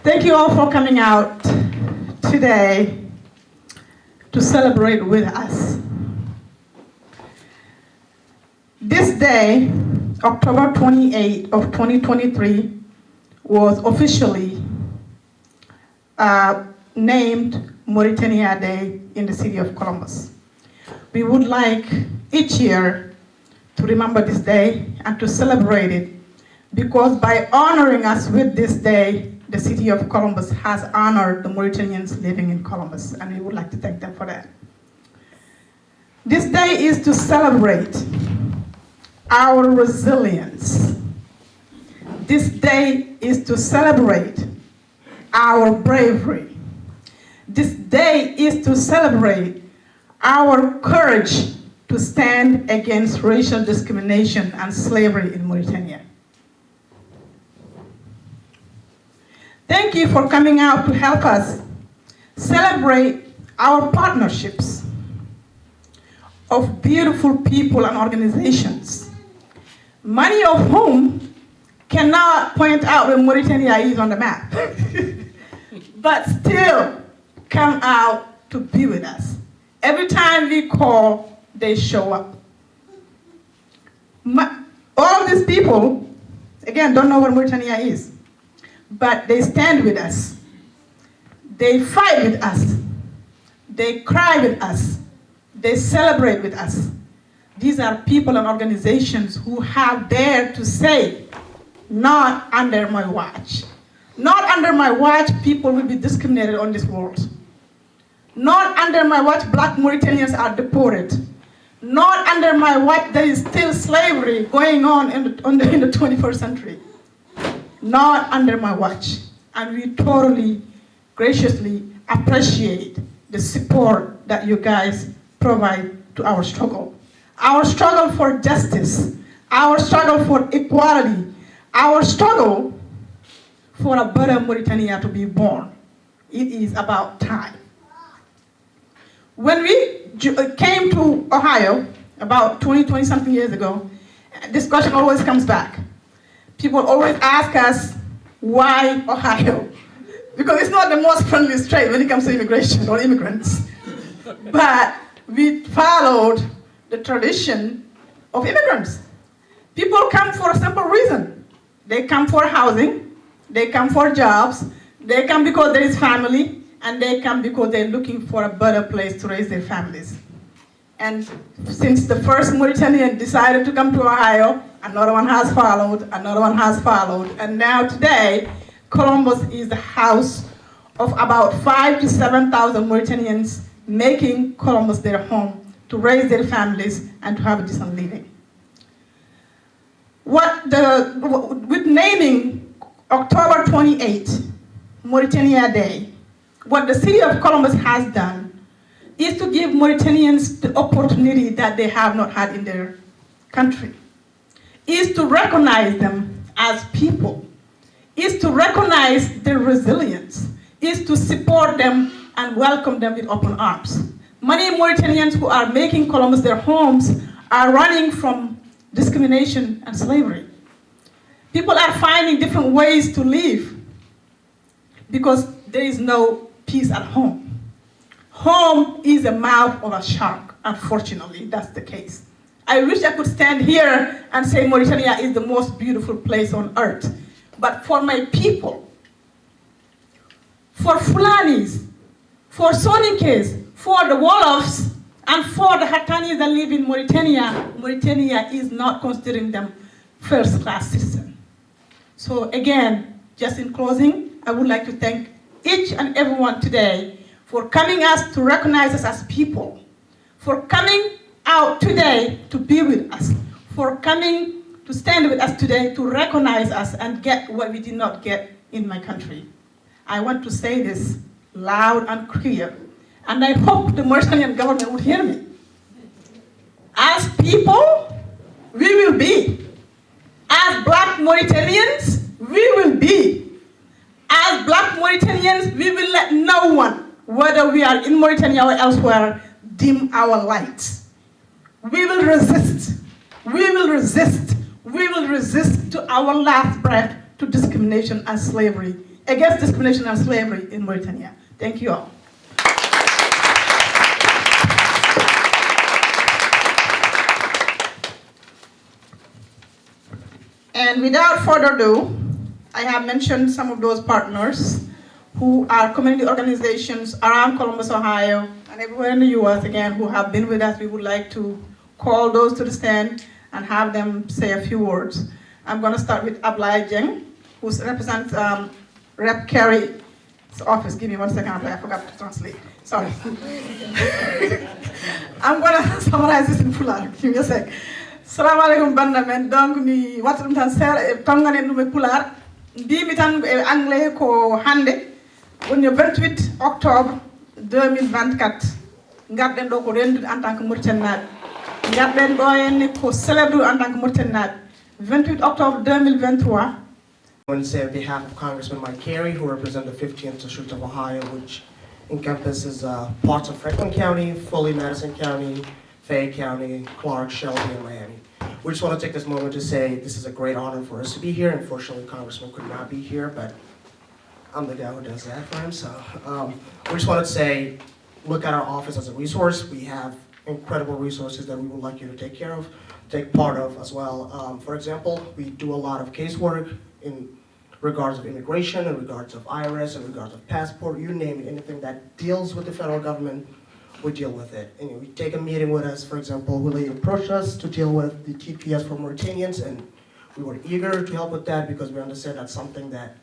Thank you all for coming out today to celebrate with us. This day, October 28th of 2023, was officially named Mauritania Day in the city of Columbus. We would like each year to remember this day and to celebrate it, because by honoring us with this day, the city of Columbus has honored the Mauritanians living in Columbus, and we would like to thank them for that. This day is to celebrate our resilience. This day is to celebrate our bravery. This day is to celebrate our courage to stand against racial discrimination and slavery in Mauritania. Thank you for coming out to help us celebrate our partnerships of beautiful people and organizations, many of whom cannot point out where Mauritania is on the map, but still come out to be with us. Every time we call, they show up. All these people, again, don't know where Mauritania is, but they stand with us. They fight with us. They cry with us. They celebrate with us. These are people and organizations who have dared to say, not under my watch. Not under my watch, people will be discriminated on this world. Not under my watch, black Mauritanians are deported. Not under my watch, there is still slavery going on in the 21st century. Not under my watch. And we totally, graciously appreciate the support that you guys provide to our struggle. Our struggle for justice, our struggle for equality, our struggle for a better Mauritania to be born. It is about time. When we came to Ohio about 20 something years ago, this question always comes back. People always ask us, why Ohio? Because it's not the most friendly state when it comes to immigration or immigrants. But we followed the tradition of immigrants. People come for a simple reason. They come for housing, they come for jobs, they come because there is family, and they come because they're looking for a better place to raise their families. And since the first Mauritanian decided to come to Ohio, another one has followed, and now today, Columbus is the house of about 5,000 to 7,000 Mauritanians, making Columbus their home to raise their families and to have a decent living. With naming October 28th, Mauritania Day, what the city of Columbus has done is to give Mauritanians the opportunity that they have not had in their country, is to recognize them as people, is to recognize their resilience, is to support them and welcome them with open arms. Many Mauritanians who are making Columbus their homes are running from discrimination and slavery. People are finding different ways to live because there is no peace at home. Home is the mouth of a shark, unfortunately, that's the case. I wish I could stand here and say Mauritania is the most beautiful place on earth. But for my people, for Fulanis, for Soninkes, for the Wolofs, and for the Hattanis that live in Mauritania, Mauritania is not considering them first-class citizens. So again, just in closing, I would like to thank each and everyone today for coming us to recognize us as people, for coming out today to be with us, for coming to stand with us today to recognize us and get what we did not get in my country. I want to say this loud and clear, and I hope the Mauritanian government would hear me. As people, we will be. As black Mauritanians, we will be. As black Mauritanians, we will let no one, whether we are in Mauritania or elsewhere, dim our lights. We will resist. We will resist. We will resist to our last breath to discrimination and slavery against discrimination and slavery in Mauritania. Thank you all. And without further ado, I have mentioned some of those partners who are community organizations around Columbus, Ohio, and everywhere in the US, again, who have been with us. We would like to call those to the stand and have them say a few words. I'm going to start with Ablai Jeng, who represents Rep. Kerry's office. Give me 1 second, I forgot to translate. Sorry. I'm going to summarize this in Pulaar. Give me a sec. Assalamu alaikum banda men, donc mi watta ɗum tan seeɗa tonganen ɗum e Pulaar. Mbimi tan e anglais ko hande woni 28 octobre 2024 garɗen ɗo ko rendude en tant que Mauritaniaɓe. Garɗen ɗo henne ko célèbre en tant que Mauritaniaɓe. 28 octobre 2023. I want to say on behalf of Congressman Mike Carey, who represents the 15th District of Ohio, which encompasses parts of Franklin County, fully Madison County, Fayette County, Clark, Shelby, and Miami. We just want to take this moment to say this is a great honor for us to be here. Unfortunately, Congressman could not be here, but I'm the guy who does that for him. So we just wanted to say, look at our office as a resource. We have incredible resources that we would like you to take part of as well. For example, we do a lot of casework in regards of immigration, in regards of IRS, in regards of passport, you name it, anything that deals with the federal government, we deal with it. And we take a meeting with us, for example, Willie approached us to deal with the TPS for Mauritanians, and we were eager to help with that because we understand that's something that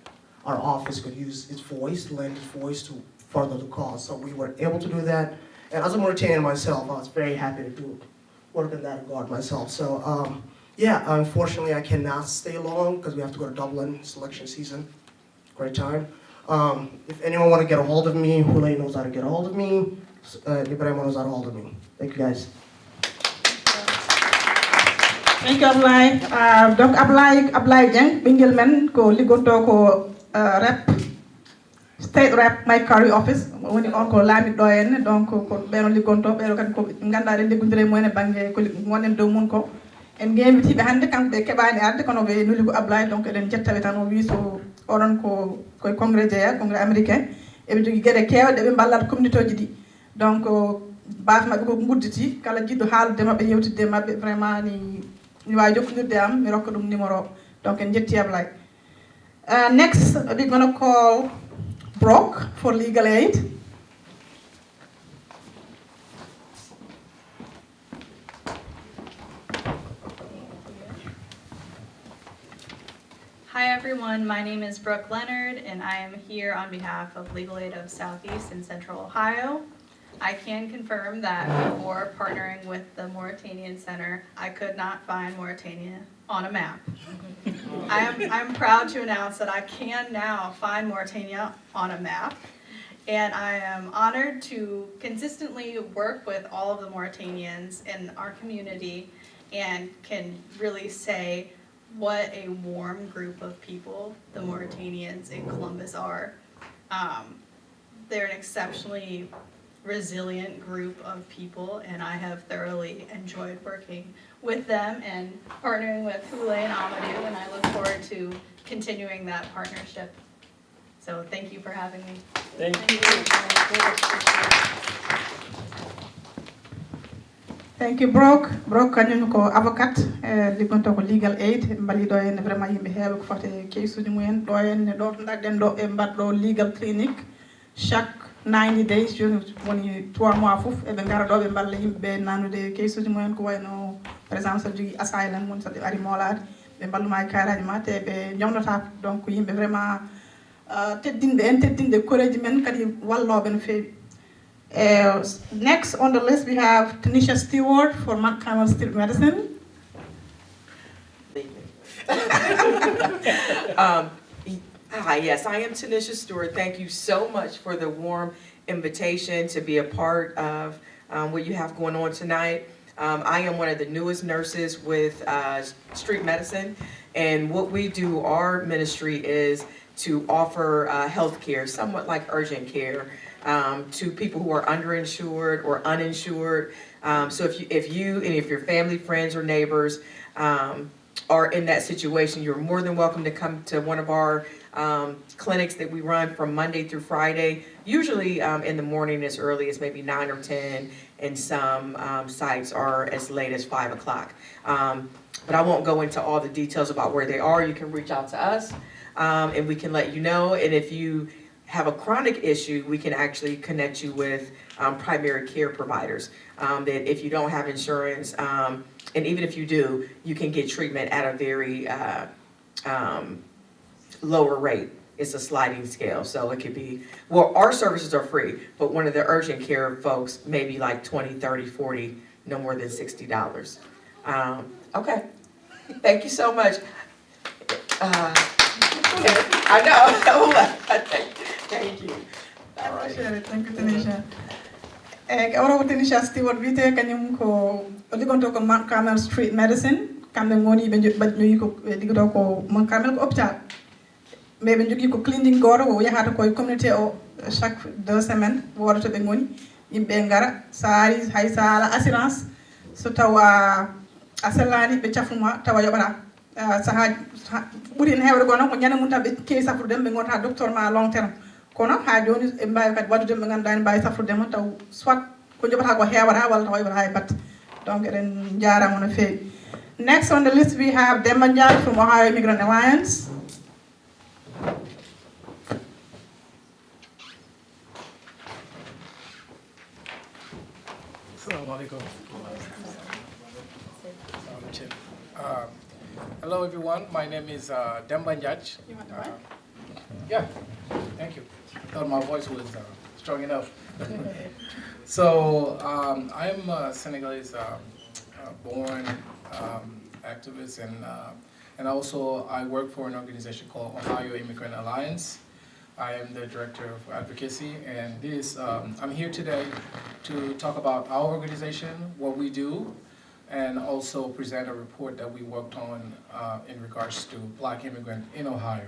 our office could use its voice, lend its voice to further the cause. So we were able to do that. And as a Mauritanian myself, I was very happy to do work in that regard myself. So yeah, unfortunately I cannot stay long because we have to go to Dublin, selection season, great time. If anyone want to get a hold of me, Hule knows how to get a hold of me. Ibrahim knows how to hold of me. Thank you guys. Thank you, Ablai. Donc Ablai Jeng, ɓingel men ko liggonto ko rep, state rep Mike Carey office, woni on ko laamiɗo ɗo henne, donc ko ɓeɗo liggonto, ɓeɗo kadi ko ganduɗa ɗen liggodiri e mumen e banggue ko gonen dow mun ko. En gewitiɓe hannde kanko ɓe keɓani arde kono ɓe nuli ko Ablai, donc eɗen jettaɓe tan o wi so oɗon koye congrès jeeya, congrès américain, eɓe jogui gueɗe kewɗe ɓe ballata communauté uji ɗi. Donc base mabɓe koko gudditi, kala jiɗɗo haaldude mabɓe yewtidde e mabɓe vraiment ni wawi jokkodirde am mi rokka ɗum numéro. Donc en jetti Ablai. Next we're going to call Brooke for legal aid. Hi everyone, my name is Brooke Leonard and I am here on behalf of Legal Aid of Southeast and Central Ohio. I can confirm that before partnering with the Mauritanian Center, I could not find Mauritania on a map. I'm proud to announce that I can now find Mauritania on a map, and I am honored to consistently work with all of the Mauritanians in our community and can really say what a warm group of people the Mauritanians in Columbus are. They're an exceptionally resilient group of people, and I have thoroughly enjoyed working with them and partnering with Hule and Amadou, and I look forward to continuing that partnership. So thank you for having me. Thank you. Thank you, Brooke. Brooke kañum ko avocat liggonto ko legal aid mbaliɗo henne vraiment yimɓe heeɓe ko fate case uji mumen ɗo henne ɗo to daɗɗen ɗo ɓe mbaɗɗo legal clinic chaque 90 days woni 3 mois fof eɓe ngara ɗo ɓe mballa yimɓeɓe nanude case uji mumen ko wayno par exemple saɗa jogui asylum woni saɗa ari moolade ɓe mballuma e kayitaji ma te ɓe jomnotako donc yimɓe vraiment teddinɗe koreji men kadi walloɓe no feewi. Next on the list we have Tanisha Stewart for Montgomery Street Medicine. Hi, yes, I am Tanisha Stewart. Thank you so much for the warm invitation to be a part of what you have going on tonight. I am one of the newest nurses with street medicine, and what we do, our ministry is to offer health care, somewhat like urgent care, to people who are underinsured or uninsured. So if you and if your family, friends, or neighbors are in that situation, you're more than welcome to come to one of our clinics that we run from Monday through Friday, usually in the morning as early as maybe 9 or 10, and some sites are as late as 5 o'clock. But I won't go into all the details about where they are. You can reach out to us, and we can let you know. And if you have a chronic issue, we can actually connect you with primary care providers. That if you don't have insurance, and even if you do, you can get treatment at a very lower rate. It's a sliding scale, so it could be, well, our services are free, but one of the urgent care folks, maybe like 20, 30, 40, no more than $60. Okay, thank you so much. I know, thank you. All right. Thank you, Tanisha. Ora Tanisha Stewart wite kanyum ko ligonto ko Carmel Street Medicine kambe ngoni be ñu ko ligoto ko mon Carmel ko hôpital mais be jogi ko clinique goro o yahata ko communauté o chaque 2 semaines wodo be ngoni yimbe ngara saari hay sala assurance so tawa asalani be tiafuma tawa yobara saha buri en hewre gono ko nyana mun tambe ke safru dem be ngonta docteur ma long terme kono ha joni e mbawi kadi waddude ɓe ganduɗa ne mbawi safrudema taw soit ko joɓata ko hewata walla taw yoɓata hay batte donc eɗen jarama no fewi. Next on the list we have Demba Ndiaye from Ohio Immigrant Alliance. Hello everyone, my name is Demba Ndiaye. Yeah, thank you. I thought my voice was strong enough. So I'm a Senegalese born activist, and also I work for an organization called Ohio Immigrant Alliance. I am the director of advocacy, and I'm here today to talk about our organization, what we do, and also present a report that we worked on in regards to Black immigrants in Ohio.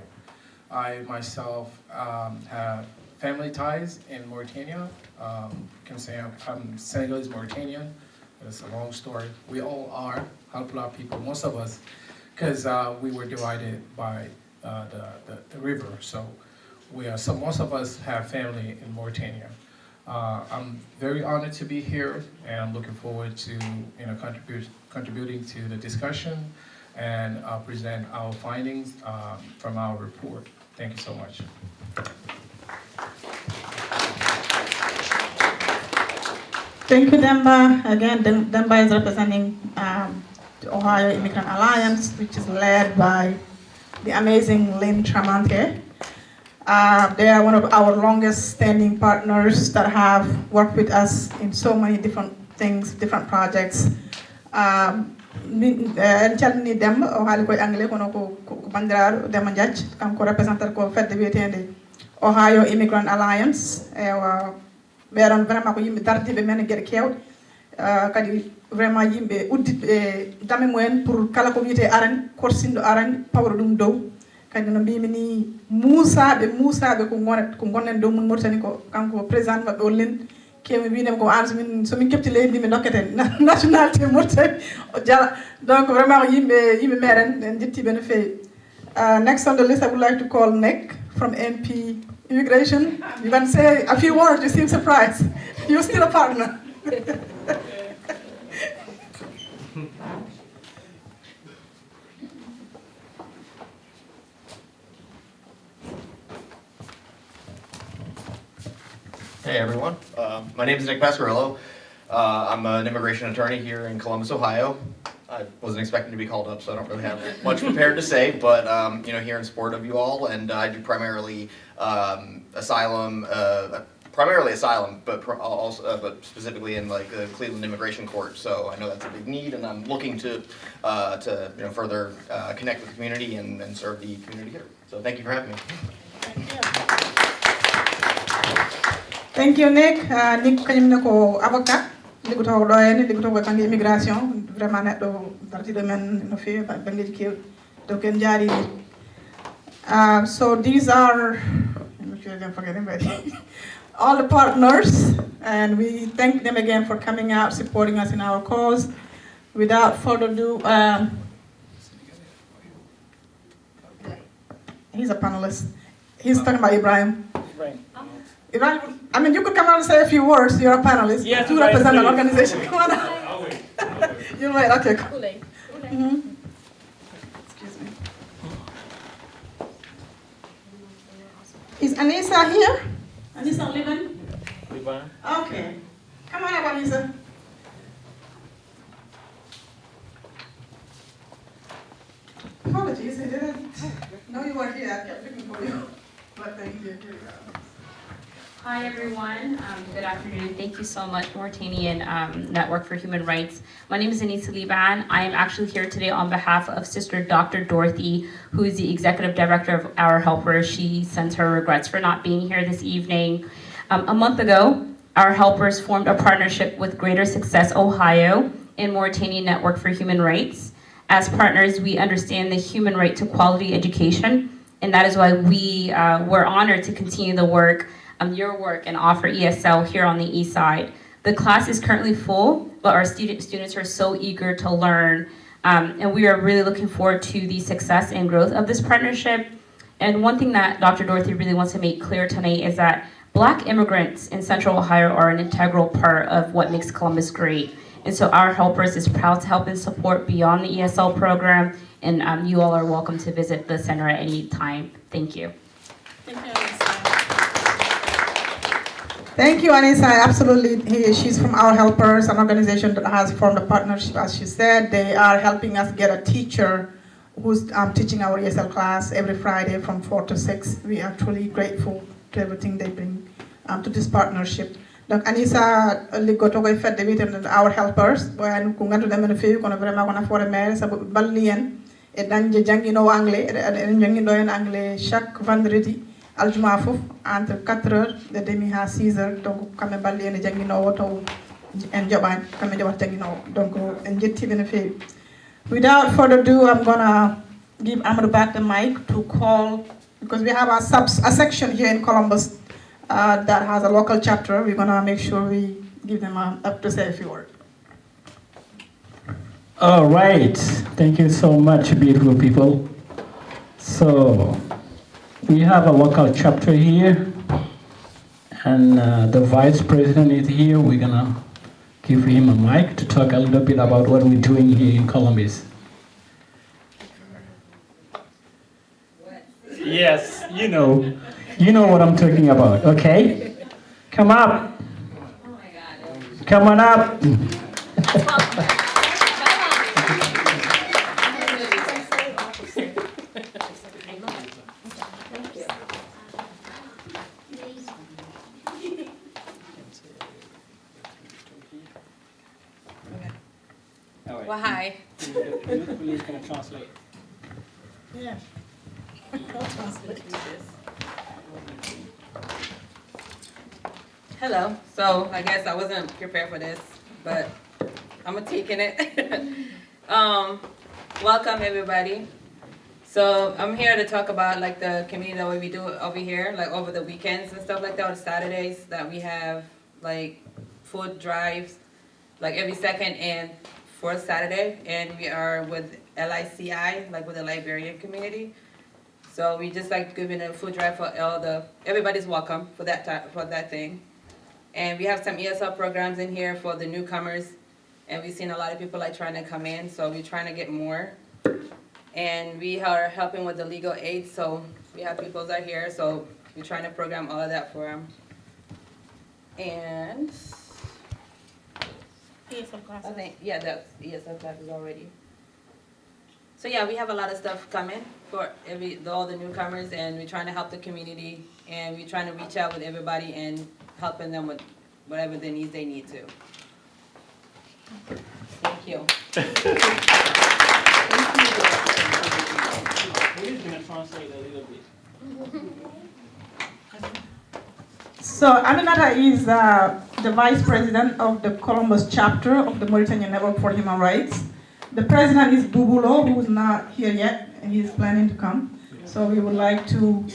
I myself have family ties in Mauritania. Can say I'm Senegalese Mauritanian. It's a long story. We all are Halpula people, most of us, because we were divided by the river. So most of us have family in Mauritania. I'm very honored to be here, and I'm looking forward to contributing to the discussion and present our findings from our report. Thank you so much. Thank you, Demba. Again, Demba is representing the Ohio Immigrant Alliance, which is led by the amazing Lynn Tramante. They are one of our longest standing partners that have worked with us in so many different things, different projects. En calmini Demba o haali koye anglais kono ko bandiraɗo Demba Ndiaye kanko représentant ko fedde wiyetede Ohio Immigrant Alliance ɓeɗon vraiment ko yimɓe dardiɓe men e gueɗe kewɗe kadi vraiment yimɓe uddiɓe dame mumen pour kala ko wiyete arani korsindo arani pawra ɗum dow kadi no mbimi ni musaɓe ko gonnen dow mun Mauritanie ko kanko président mabɓe o len kemi winema ko an somin kepti leydi ndi mi dokkete nationalité Mauritanie o jala donc vraiment ko yimɓe meɗen en jettiɓe no fewi. Next on the list I would like to call Nick from MP Immigration. You can say a few words, you seem surprised. You're still a partner. Hey everyone, my name is Nick Pasquarello. I'm an immigration attorney here in Columbus, Ohio. I wasn't expecting to be called up, so I don't really have much prepared to say, but here in support of you all, and I do primarily asylum, but also, but specifically in like the Cleveland Immigration Court. So I know that's a big need, and I'm looking to further connect with the community and serve the community here. So thank you for having me. Thank you, Nick. Nick kanyum ko avocat liggoto ɗo henne liggoto ko banggue immigration vraiment neɗɗo dartiɗo men no fewi banggueji kewɗi donc en jaari so these are all the partners, and we thank them again for coming out, supporting us in our cause. Without further ado, He's a panelist. He's talking about Ibrahim. Right. Ibrahim, I mean, you could come out and say a few words. You're a panelist. Yes, you right, represent an please. organization. Come on. I'll wait. You're right. Okay. Cool. Mhm. Excuse me. Is Anissa here? Anissa living? Okay. Come on up, Anissa. Apologies, I didn't know you were here. I kept looking for you. But thank you. Here you go. Hi, everyone. Good afternoon. Thank you so much, Mauritanian Network for Human Rights. My name is Anissa Liban. I am actually here today on behalf of Sister Dr. Dorothy, who is the Executive Director of Our Helpers. She sends her regrets for not being here this evening. A month ago, Our Helpers formed a partnership with Greater Success Ohio and Mauritanian Network for Human Rights. As partners, we understand the human right to quality education, and that is why we were honored to continue the work, your work, and offer ESL here on the East Side. The class is currently full, but our students are so eager to learn, and we are really looking forward to the success and growth of this partnership. And one thing that Dr. Dorothy really wants to make clear tonight is that Black immigrants in Central Ohio are an integral part of what makes Columbus great. And so Our Helpers is proud to help and support beyond the ESL program, and you all are welcome to visit the center at any time. Thank you. Thank you, Anissa. Thank you, Anissa. Absolutely. She's from Our Helpers, an organization that has formed a partnership, as she said. They are helping us get a teacher who's teaching our ESL class every Friday from 4 to 6. We are truly grateful to everything they bring to this partnership. Donc Anissa liggoto koye fedde wiitende Our Helpers wayno ko ganduɗa men feewi kono vraiment kona fore mere saabu balli en e dañde jangguinowo anglais eɗen jangguiɗo en anglais chaque vendredi aljuma fof entre 4h30 ha 6h donc kamɓe balli en e jangguinowo taw en joɓani kamɓe joɓata jangguinowo donc en jettiɓe no feewi. Without further ado, I'm gonna give Amadou back the mic to call, because we have a section here in Columbus that has a local chapter. We're gonna make sure we give them up to say a few words. All right. Thank you so much, beautiful people. So we have a local chapter here, and the vice president is here. We're gonna give him a mic to talk a little bit about what we're doing here in Columbus. Yes, you know what I'm talking about, okay? Come up. Oh my God. Come on up. Well, hi. Please can translate. Yeah. Hello. So I guess I wasn't prepared for this, but I'm taking it. Welcome everybody. So I'm here to talk about like the community that we do over here, like over the weekends and stuff like that, or Saturdays that we have like food drives, like every second and fourth Saturday, and we are with LICI, like with the Liberian community. So we just like giving a food drive for everybody's welcome for that thing. And we have some ESL programs in here for the newcomers, and we've seen a lot of people like trying to come in, so we're trying to get more. And we are helping with the legal aid, so we have people that are here, so we're trying to program all of that for them. And ESL classes. I think, yeah, that's ESL classes already. So yeah, we have a lot of stuff coming for all the newcomers, and we're trying to help the community, and we're trying to reach out with everybody and helping them with whatever the needs they need to. Thank you. We're going to translate a little bit. So Aminata is the vice president of the Columbus chapter of the Mauritanian Network for Human Rights. The president is Bubulo, who is not here yet, and he's planning to come. So we would like to,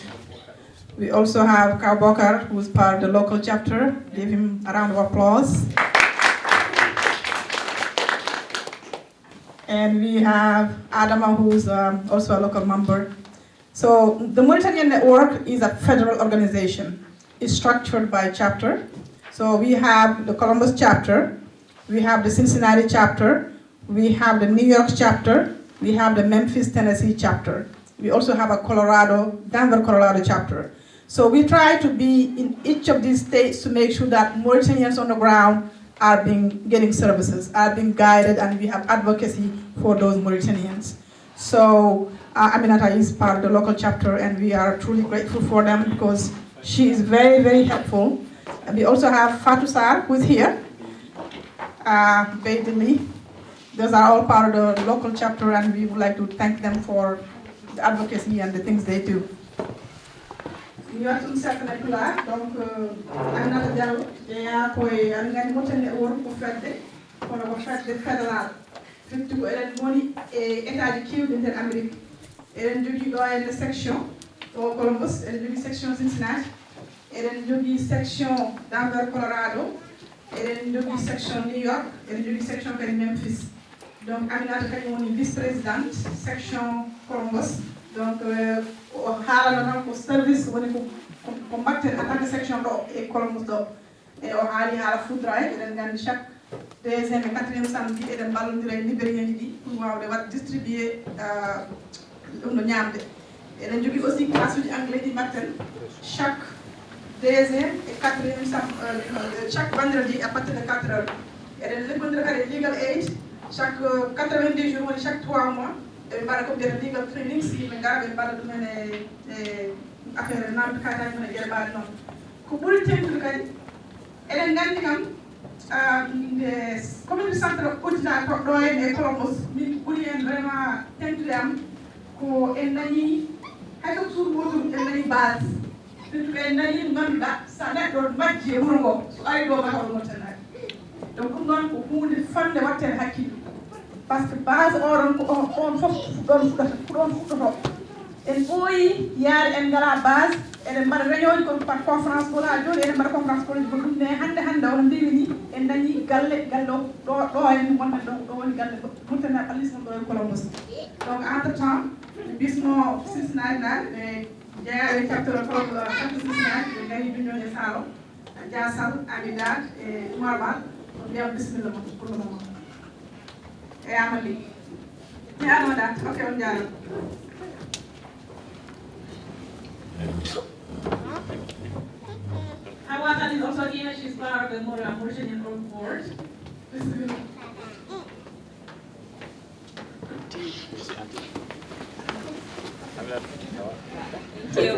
we also have Kaubokar, who is part of the local chapter. Give him a round of applause. And we have Adama, who's also a local member. So the Mauritanian Network is a federal organization. It's structured by chapter. So we have the Columbus chapter, we have the Cincinnati chapter, we have the New York chapter, we have the Memphis, Tennessee chapter. We also have a Denver, Colorado chapter. So we try to be in each of these states to make sure that Mauritanians on the ground are getting services, are being guided, and we have advocacy for those Mauritanians. So Aminata is part of the local chapter, and we are truly grateful for them because she is very, very helpful. And we also have Fatou Sarr, who is here, Baidili. Those are all part of the local chapter, and we would like to thank them for the advocacy and the things they do. Nous avons certaines pula, donc Aminata Diallo, et après, on a monté le work pour faire des fédéral. Surtout, elle est État du Kiw de l'Amérique. Elle est dans une section au Columbus, elle est dans une section Cincinnati, elle est dans une section Denver, Colorado, elle est dans une section New York, elle est dans une section Memphis. Donc, Aminata est vice-présidente, section Columbus. Donc, au service, on combattre en tant que section et Columbus. Et on a la food drive, et on a chaque deuxième et quatrième samedi, et on a libéré pour distribuer le ñamde. Et on a aussi classe d'anglais du matin, chaque deuxième et quatrième samedi, chaque vendredi à partir de 4 heures. Et on a legal aid, chaque 90 jours, chaque 3 mois. Et on a comme des legal training, si on a des affaires de non cadre, on a des barres non. Pour le temps de elen gandi kam commune centre auditeur ɗo e Columbus min ɓuri en vraiment tentude am ko en nani hay ko suur gotum en nani base surtout en nani ɗo ganduɗa sa neɗɗo majji e wuuro ngo so ari ɗo mataw mottanaki donc ɗum ɗon ko hunde fande watten hakkille par ce que base oɗon ko on fof ɗon fuɗata ko ɗon fuɗɗoto en ɓooyi yaade en ngala base eɗen mbaɗa réunion ko par conférence ko ha joni eɗen mbaɗa conférence ko ɗum ne hande ono mbiwi ni en dañi galle ɗo en gonɗen ɗo woni galle murtana ɓallisno ɗo e Columbus donc entre temps ɓe bismo Cincinnati naɓe ɓe jeeyaɓe capteur capteur Cincinnati ɓe gari duñoje salo Diasal Amidat e Oumar Ba mbiyam bisimilla mon pour le moment e amali mi anoɗa ok on jarama. Hawatan is also here. She's part of the Mauritanian board. Thank you.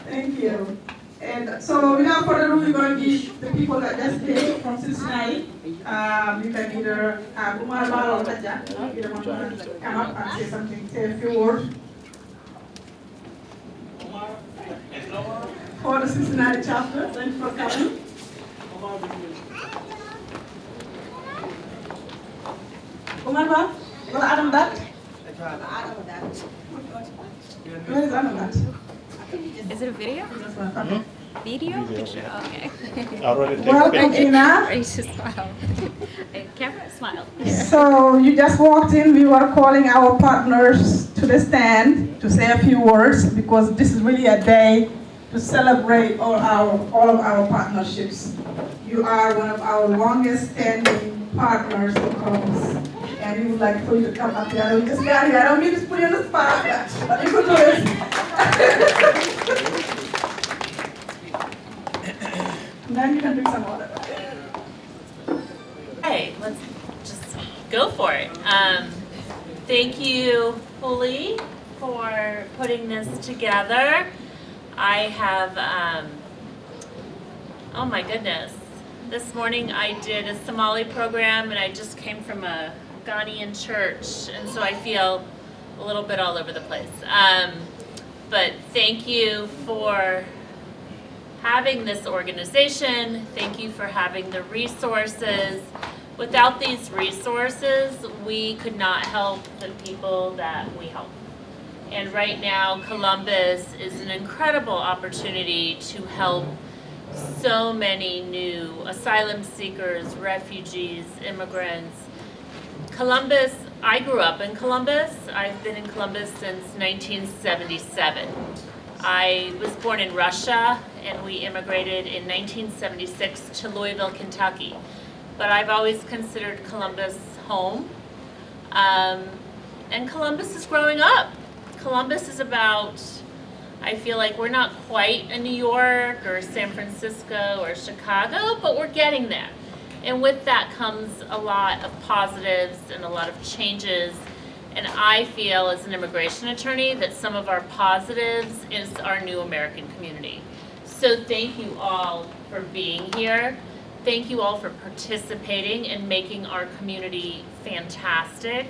Thank you. And so without further ado, we're going to give the people that just came from Cincinnati. You can either Umar Bal or Taja. Either one want to come up and say something, say a few words. For the Cincinnati chapter, thanks for coming. Umar Bal, well, Adam Dat. Where is Adam Dat? Is it a video? Video? Picture? Okay. Welcome, Ina. Ready to smile. Camera, smile. So you just walked in. We were calling our partners to the stand to say a few words because this is really a day to celebrate all of our partnerships. You are one of our longest standing partners in Columbus. And we would like for you to come up here. We just got here. I don't mean to put you on the spot, but you could do it. Then you can drink some water. Hey, let's just go for it. Thank you, Holly, for putting this together. I have, oh my goodness. This morning I did a Somali program and I just came from a Ghanaian church, and so I feel a little bit all over the place. But thank you for having this organization. Thank you for having the resources. Without these resources, we could not help the people that we help. And right now, Columbus is an incredible opportunity to help so many new asylum seekers, refugees, immigrants. Columbus, I grew up in Columbus. I've been in Columbus since 1977. I was born in Russia, and we immigrated in 1976 to Louisville, Kentucky. But I've always considered Columbus home. And Columbus is growing up. Columbus is about, I feel like we're not quite a New York or San Francisco or Chicago, but we're getting there. And with that comes a lot of positives and a lot of changes. And I feel as an immigration attorney that some of our positives is our new American community. So thank you all for being here. Thank you all for participating and making our community fantastic.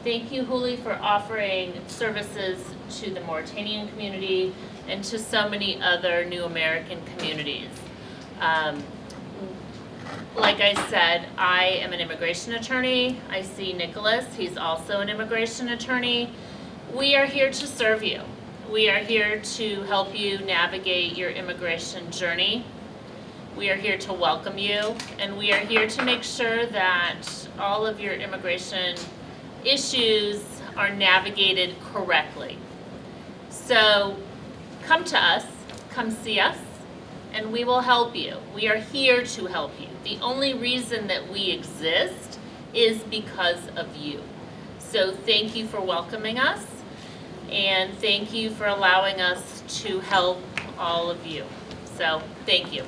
Thank you, Huli, for offering services to the Mauritanian community and to so many other new American communities. Like I said, I am an immigration attorney. I see Nicholas, he's also an immigration attorney. We are here to serve you. We are here to help you navigate your immigration journey. We are here to welcome you, and we are here to make sure that all of your immigration issues are navigated correctly. So come to us, come see us, and we will help you. We are here to help you. The only reason that we exist is because of you. So thank you for welcoming us, and thank you for allowing us to help all of you. So thank you.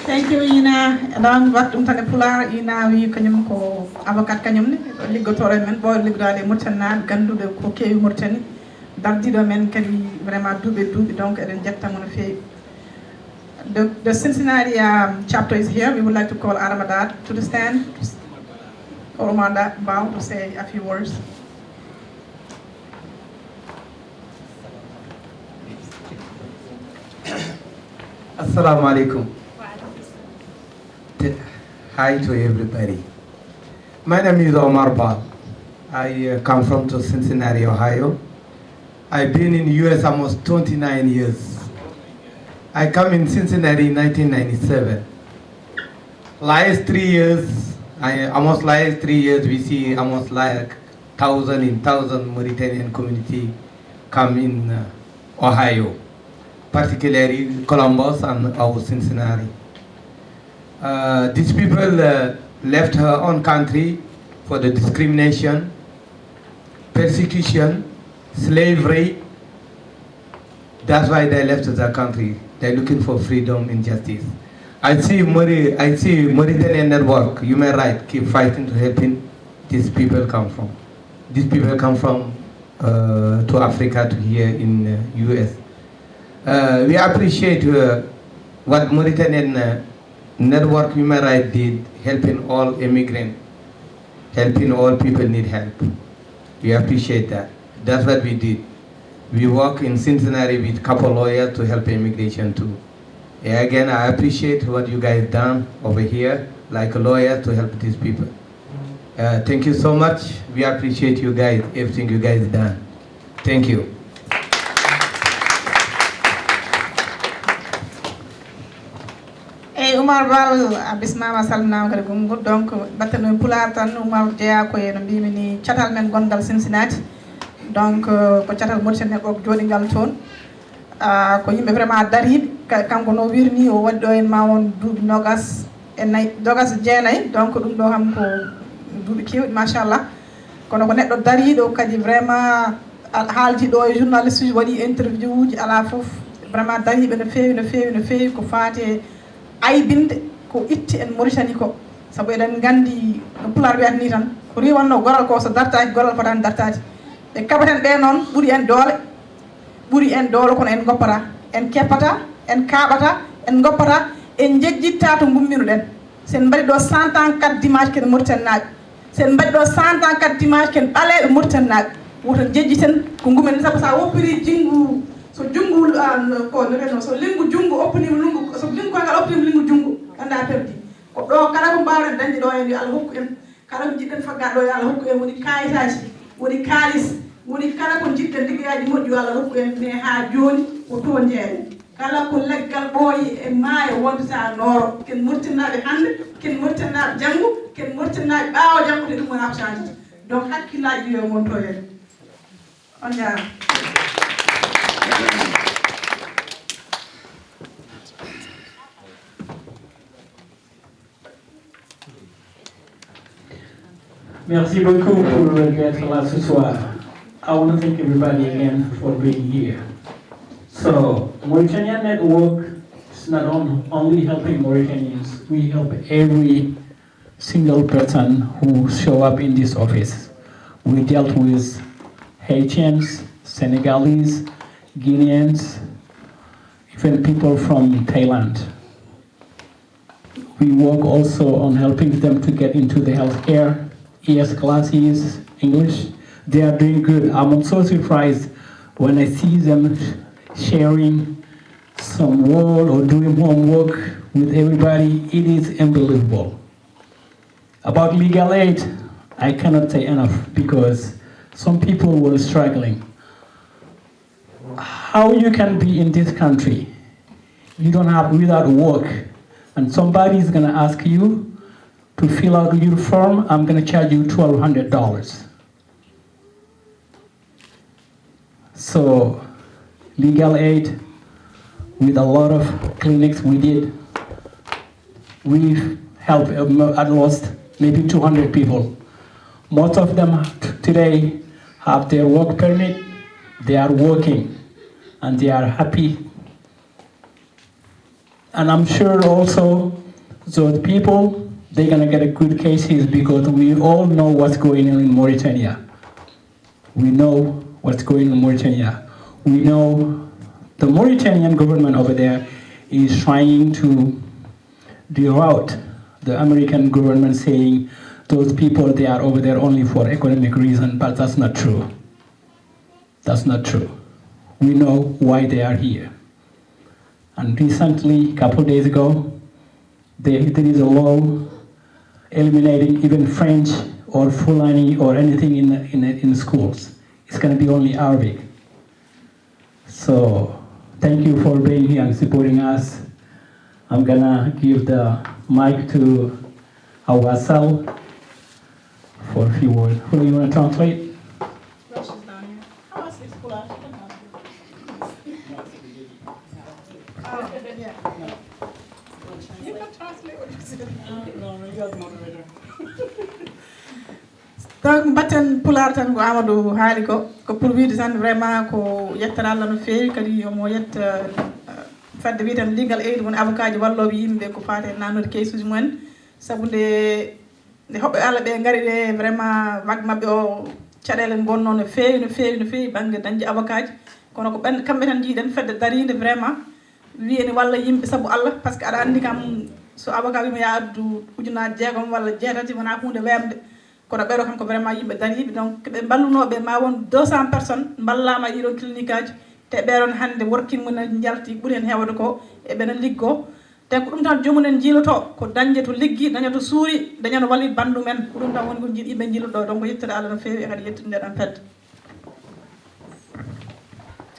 Thank you, Ina. Donc waxtum tane pular Ina wi kanyum ko avocat kanyum ne liggotore men bo liggorade Mauritanie gandude ko kewi Mauritanie dardido men kadi vraiment duubi donc eden jetta mon feewi. The Cincinnati chapter is here. We would like to call Aramadad to the stand, or Omar Bao to say a few words. Assalamu alaikum. Hi to everybody. My name is Omar Ba. I come from to Cincinnati, Ohio. I've been in the US almost 29 years. I come in Cincinnati in 1997. Last 3 years, we see almost like 1,000 Mauritanian community come in Ohio, particularly Columbus and our Cincinnati. These people left her own country for the discrimination, persecution, slavery. That's why they left their country. They're looking for freedom and justice. I see Mauritanian Network, human rights, keep fighting to helping these people come from. These people come from to Africa to here in US. We appreciate what Mauritanian Network Human Rights did, helping all immigrants, helping all people need help. We appreciate that. That's what we did. We work in Cincinnati with a couple lawyers to help immigration too. Again, I appreciate what you guys done over here, like a lawyer to help these people. Thank you so much. We appreciate you guys, everything you guys done. Thank you. Umar Bal bismama salnama kadi gongol donc battano pular tan Umar jeya ko en mbimi ni chatal men gondal Cincinnati donc ko chatal Mauritania Network jodingal ton ko yimbe vraiment daribe kanko no wirni o waddo en ma won duubi nogas en nay dogas jeenay donc dum do ham ko duubi kewdi machallah kono ko neddo darido kadi vraiment haalji do e journaliste uji wadi interview uji ala fof vraiment daribe no feewi ko faate aybinde ko itti en Mauritanie ko sabu eden gandi no pular wiat ni tan ko riwanno goral ko so dartaaki goral fotani dartati e kabaten be non buri en doole kono en goppata en keppata en kaabata en goppata en jejjitta to gumminu den sen mbadi do 100 ans 4 dimanche ken Mauritanie naaɓe sen mbadi do 100 ans 4 dimanche ken ɓaleɓe Mauritanie naaɓe woto jejjiten ko gumen sabu sa woppiri jingu so jungu ko no so lingu jungu oppini lungu so lingu ko ngal oppini lingu jungu anda perdi ko do kala ko mbawren dañde do en Allah hokku en kala ko jidden fagga do Allah hokku en woni kayitaji woni kalis woni kala ko jidden liggeyaaji moddi Allah hokku en ne ha joni ko to jeeɗe kala ko leggal ɓooyi e maayo wondata nooro ken murtinaɓe hannde ken murtinaɓe janngo ken murtinaɓe ɓaawo janngo te ɗum wona ko changé donc hakkillaji yo gonto hen on jarama. Merci beaucoup pour d'être là ce soir. I want to thank everybody again for being here. So, Mauritanian Network is not only helping Mauritanians, we help every single person who show up in this office. We dealt with Haitians, Senegalese, Guineans, even people from Thailand. We work also on helping them to get into the healthcare, ES classes, English. They are doing good. I'm so surprised when I see them sharing some word or doing homework with everybody. It is unbelievable. About legal aid, I cannot say enough because some people were struggling. How you can be in this country, you don't have without work, and somebody is gonna ask you to fill out your form, I'm gonna charge you $1,200. So, legal aid, with a lot of clinics we did, we've helped at least maybe 200 people. Most of them today have their work permit, they are working, and they are happy. And I'm sure also those people, they're gonna get a good cases because we all know what's going on in Mauritania. We know what's going on in Mauritania. We know the Mauritanian government over there is trying to deroute the American government saying those people, they are over there only for economic reason, but that's not true. That's not true. We know why they are here. And recently, a couple days ago, there is a law eliminating even French or Fulani or anything in schools. It's going to be only Arabic. So thank you for being here and supporting us. I'm going to give the mic to Awasal for a few words. Who do you want to translate? Donc mbatten pular tan ko Amadou haali ko pour wiide tan vraiment ko yettata Allah no feewi kadi omo yetta fadde wiiten legal aid woni avocat ji walloɓe yimɓe ko fate nannude kaysuji mumen saabu nde hoɓɓe Allah ɓe ngari ɗe vraiment vague mabɓe o caɗele gonno no feewi no feewi no feewi banggue dañde avocat ji kono ko kamɓe tan jiiɗen fedde daride vraiment wiyeni walla yimɓe saabu Allah par ce que aɗa andi kam so avocat wima ya addu ujunaje 6 walla 7 wona hunde wemde kono ɓeɗo kam ko vraiment yimɓe dariɓe donc ɓe ballunoɓe ma won 200 personnes ballama ɗiɗon clinique aji te ɓeɗon hande working mumen jalti ɓuuri hen hewde ko e ɓeɗen liggo te ko ɗum tan jomumen jiiloto ko dañde to liggi daña to suuri daña no wallit bandu men ko ɗum tan woni ko jiiɗi yimɓe jiiloɗo donc yettude Allah no feewi e kadi yettude ndeɗan fedde.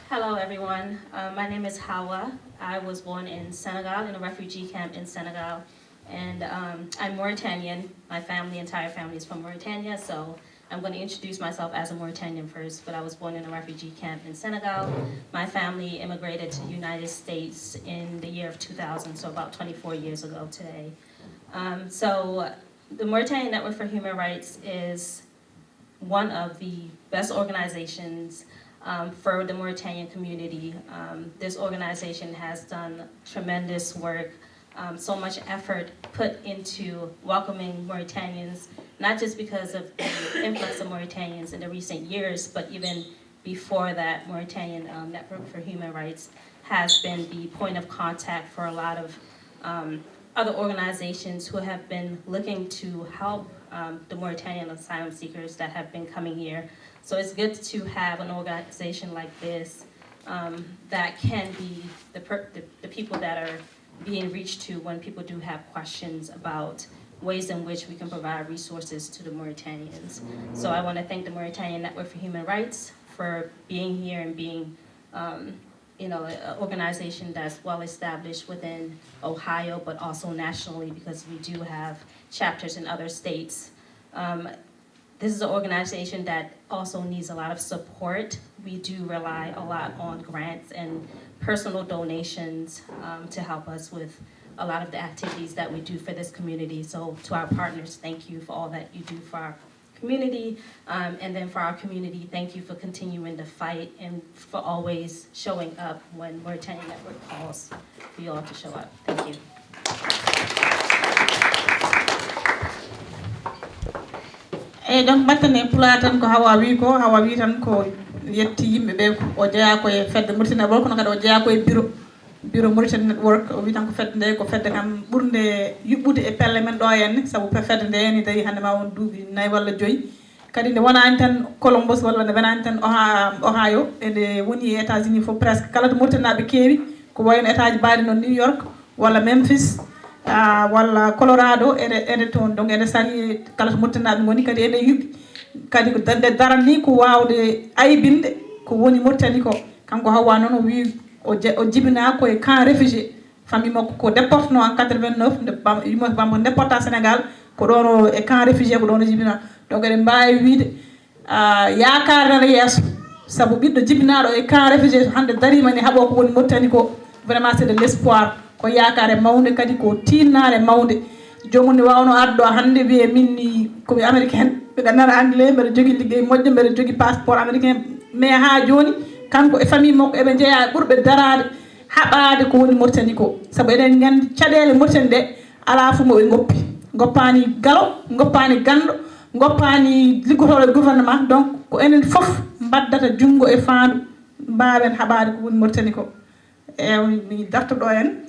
Hello everyone, my name is Hawa. I was born in Senegal, in a refugee camp in Senegal. And I'm Mauritanian. My entire family is from Mauritania, so I'm going to introduce myself as a Mauritanian first, but I was born in a refugee camp in Senegal. My family immigrated to the United States in the year of 2000, so about 24 years ago today. So the Mauritanian Network for Human Rights is one of the best organizations for the Mauritanian community. This organization has done tremendous work, so much effort put into welcoming Mauritanians, not just because of the influx of Mauritanians in the recent years, but even before that, Mauritanian Network for Human Rights has been the point of contact for a lot of other organizations who have been looking to help the Mauritanian asylum seekers that have been coming here. So it's good to have an organization like this that can be the people that are being reached to when people do have questions about ways in which we can provide resources to the Mauritanians. So I want to thank the Mauritanian Network for Human Rights for being here and being an organization that's well established within Ohio, but also nationally because we do have chapters in other states. This is an organization that also needs a lot of support. We do rely a lot on grants and personal donations to help us with a lot of the activities that we do for this community. So to our partners, thank you for all that you do for our community. And then for our community, thank you for continuing to fight and for always showing up when Mauritanian Network calls for you all to show up. Thank you. Donc battane pula tan ko hawa wi tan ko yetti yimɓe ɓe o jeeya koye fedde Mauritania Network kono kadi o jeeya koye bureau Mauritania Network o wi tan ko fedde nde ko fedde kam ɓurde yuɓɓude e pelle men ɗo henne saabu fedde nde ni tawi hande ma won duuɓi 4 walla 5 kadi nde wonani tan Columbus walla nde wonani tan Ohio ende woni e États-Unis fof presque kala to Mauritaniaɓe keewi ko wayno état ji mbaɗi no New York walla Memphis walla Colorado ene toon donc ene sari kala to Mauritaniaɓe goni kadi ene yuɓɓi kadi ko nde darani ko wawde aybinde ko woni Mauritanie ko kanko Hawa noon o wi o jibina koye camp réfugié famille makko ko déporteno en 89 nde bambo déporta Sénégal ko ɗon e camp réfugié ko ɗon o jibina donc eɗen mbawi wiide yakar nana yeeso saabu ɓiɗɗo jibinaɗo e camp réfugié hande darima ni haaɓo ko woni Mauritanie ko vraiment c'est de l'espoir ko yakare mawde kadi ko tinnare mawde jomum ne wawno addo hande wiye minni komi américaine mbiɗa nana anglais mbiɗa jogui ligguey moƴƴo mbiɗa jogui passeport américain mais ha joni kanko e famille makko eɓe jeeya ɓurɓe darade haɓade ko woni Mauritanie ko saabu eɗen gandi caɗele Mauritanie ɗe ala fo moɓe goppani galo goppani gando goppani liggotoɗo gouvernement donc ko enen foof baddata junggo e fandu mbawen haɓade ko woni Mauritanie ko mi dartoɗo en.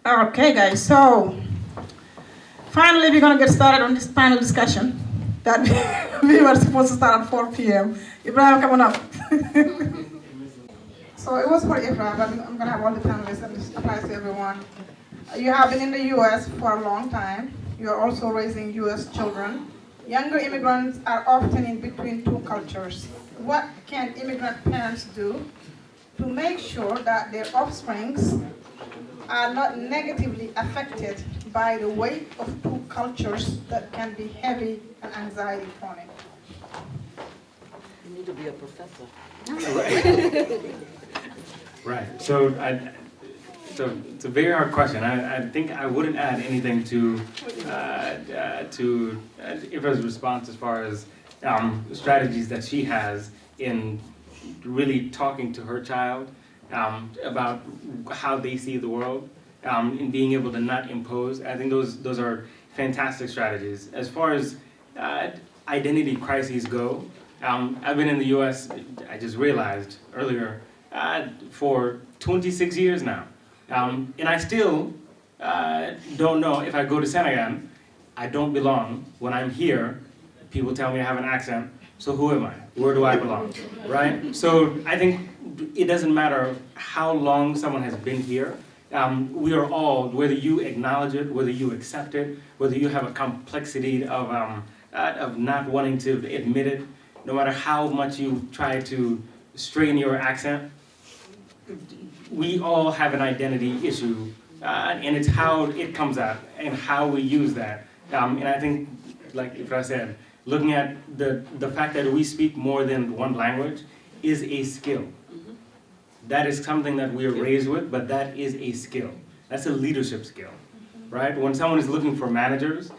Okay, guys, so finally we're going to get started on this panel discussion that we were supposed to start at 4 p.m. Ibrahim, come on up. So it was for Ibrahim, but I'm going to have all the panelists, and this applies to everyone. You have been in the U.S. for a long time. You are also raising U.S. children. Younger immigrants are often in between two cultures. What can immigrant parents do to make sure that their offsprings are not negatively affected by the weight of two cultures that can be heavy and anxiety prone? You need to be a professor. Right. So it's a very hard question. I think I wouldn't add anything to Ifra's response as far as strategies that she has in really talking to her child about how they see the world, and being able to not impose. I think those are fantastic strategies. As far as identity crises go, I've been in the U.S., I just realized earlier, for 26 years now. And I still don't know if I go to Senegal, I don't belong. When I'm here, people tell me I have an accent, so who am I? Where do I belong, right? So I think it doesn't matter how long someone has been here. We are all, whether you acknowledge it, whether you accept it, whether you have a complexity of not wanting to admit it, no matter how much you try to strain your accent, we all have an identity issue, and it's how it comes out and how we use that. And I think, like Ifra said, looking at the fact that we speak more than one language is a skill. That is something that we are raised with, but that is a skill. That's a leadership skill, right? When someone is looking for managers,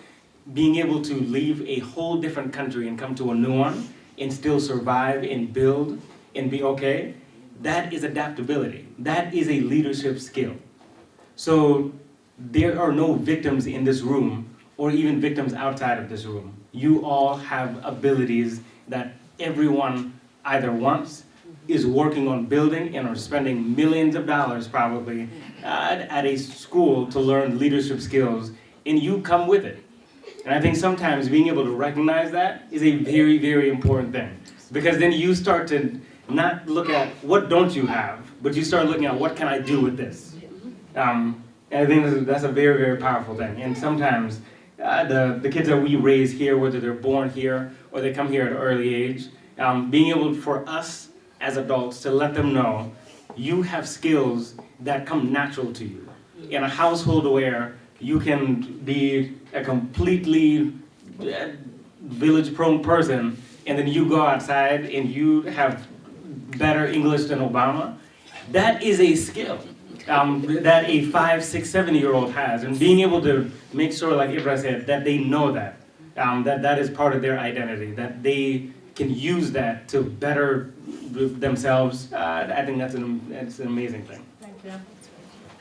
being able to leave a whole different country and come to a new one and still survive and build and be okay, that is adaptability. That is a leadership skill. So there are no victims in this room or even victims outside of this room. You all have abilities that everyone either wants, is working on building, and are spending millions of dollars probably at a school to learn leadership skills, and you come with it. And I think sometimes being able to recognize that is a very, very important thing, because then you start to not look at what don't you have, but you start looking at what can I do with this. And I think that's a very, very powerful thing. And sometimes the kids that we raise here, whether they're born here or they come here at an early age, being able for us as adults to let them know you have skills that come natural to you. In a household where you can be a completely village-prone person, and then you go outside and you have better English than Obama, that is a skill that a 5, 6, 7-year-old has. And being able to make sure, like Ibra said, that they know that, that is part of their identity, that they can use that to better themselves. I think that's an amazing thing. Thank you.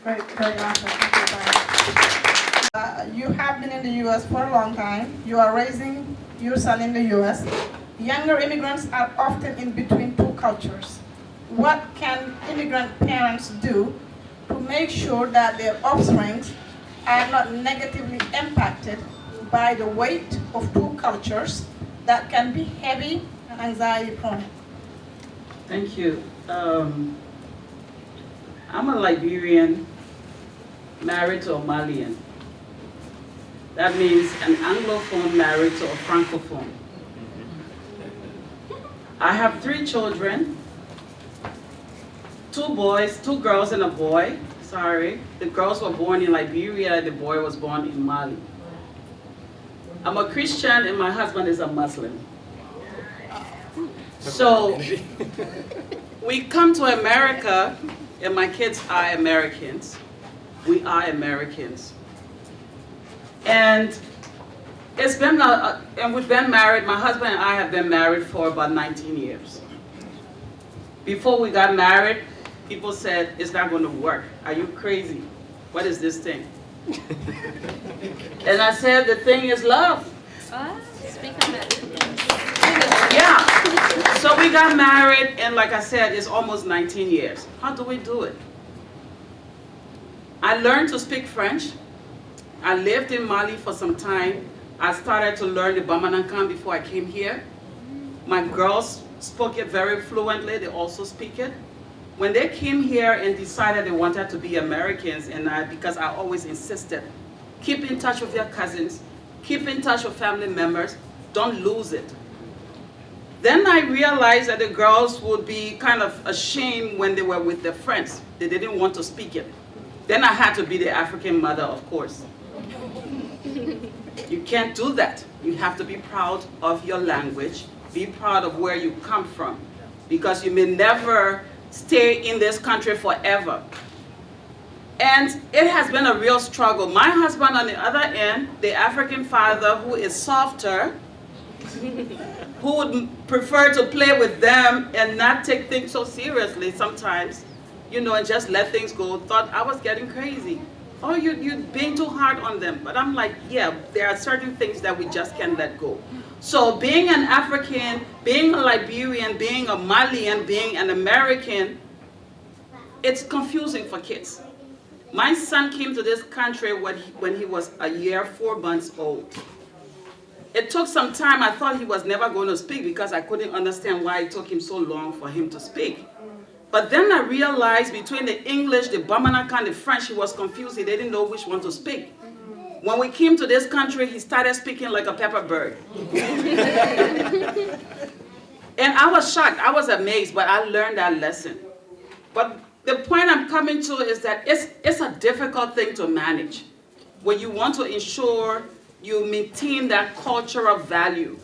Very, very awesome. Thank you. You have been in the U.S. for a long time. You are raising your son in the U.S. Younger immigrants are often in between two cultures. What can immigrant parents do to make sure that their offspring are not negatively impacted by the weight of two cultures that can be heavy and anxiety prone? Thank you. I'm a Liberian married to a Malian. That means an Anglophone married to a Francophone. I have 3 children, 2 boys, 2 girls and a boy. Sorry, the girls were born in Liberia, the boy was born in Mali. I'm a Christian and my husband is a Muslim. So we come to America and my kids are Americans. We are Americans. And it's been, and we've been married, my husband and I have been married for about 19 years. Before we got married, people said, it's not going to work. Are you crazy? What is this thing? And I said, the thing is love. Speak on that. Yeah. So we got married, and like I said, it's almost 19 years. How do we do it? I learned to speak French. I lived in Mali for some time. I started to learn the Bamanankan before I came here. My girls spoke it very fluently. They also speak it. When they came here and decided they wanted to be Americans, and because I always insisted, keep in touch with your cousins, keep in touch with family members, don't lose it. Then I realized that the girls would be kind of ashamed when they were with their friends. They didn't want to speak it. Then I had to be the African mother, of course. You can't do that. You have to be proud of your language, be proud of where you come from, because you may never stay in this country forever. And it has been a real struggle. My husband on the other end, the African father who is softer, who would prefer to play with them and not take things so seriously sometimes, you know, and just let things go, thought I was getting crazy. Oh, you're being too hard on them. But I'm like, yeah, there are certain things that we just can't let go. So being an African, being a Liberian, being a Malian, being an American, it's confusing for kids. My son came to this country when he was a year, 4 months old. It took some time. I thought he was never going to speak because I couldn't understand why it took him so long for him to speak. But then I realized between the English, the Bamanankan, the French, he was confused. He didn't know which one to speak. When we came to this country, he started speaking like a pepper bird. And I was shocked. I was amazed, but I learned that lesson. But the point I'm coming to is that it's a difficult thing to manage when you want to ensure you maintain that cultural value.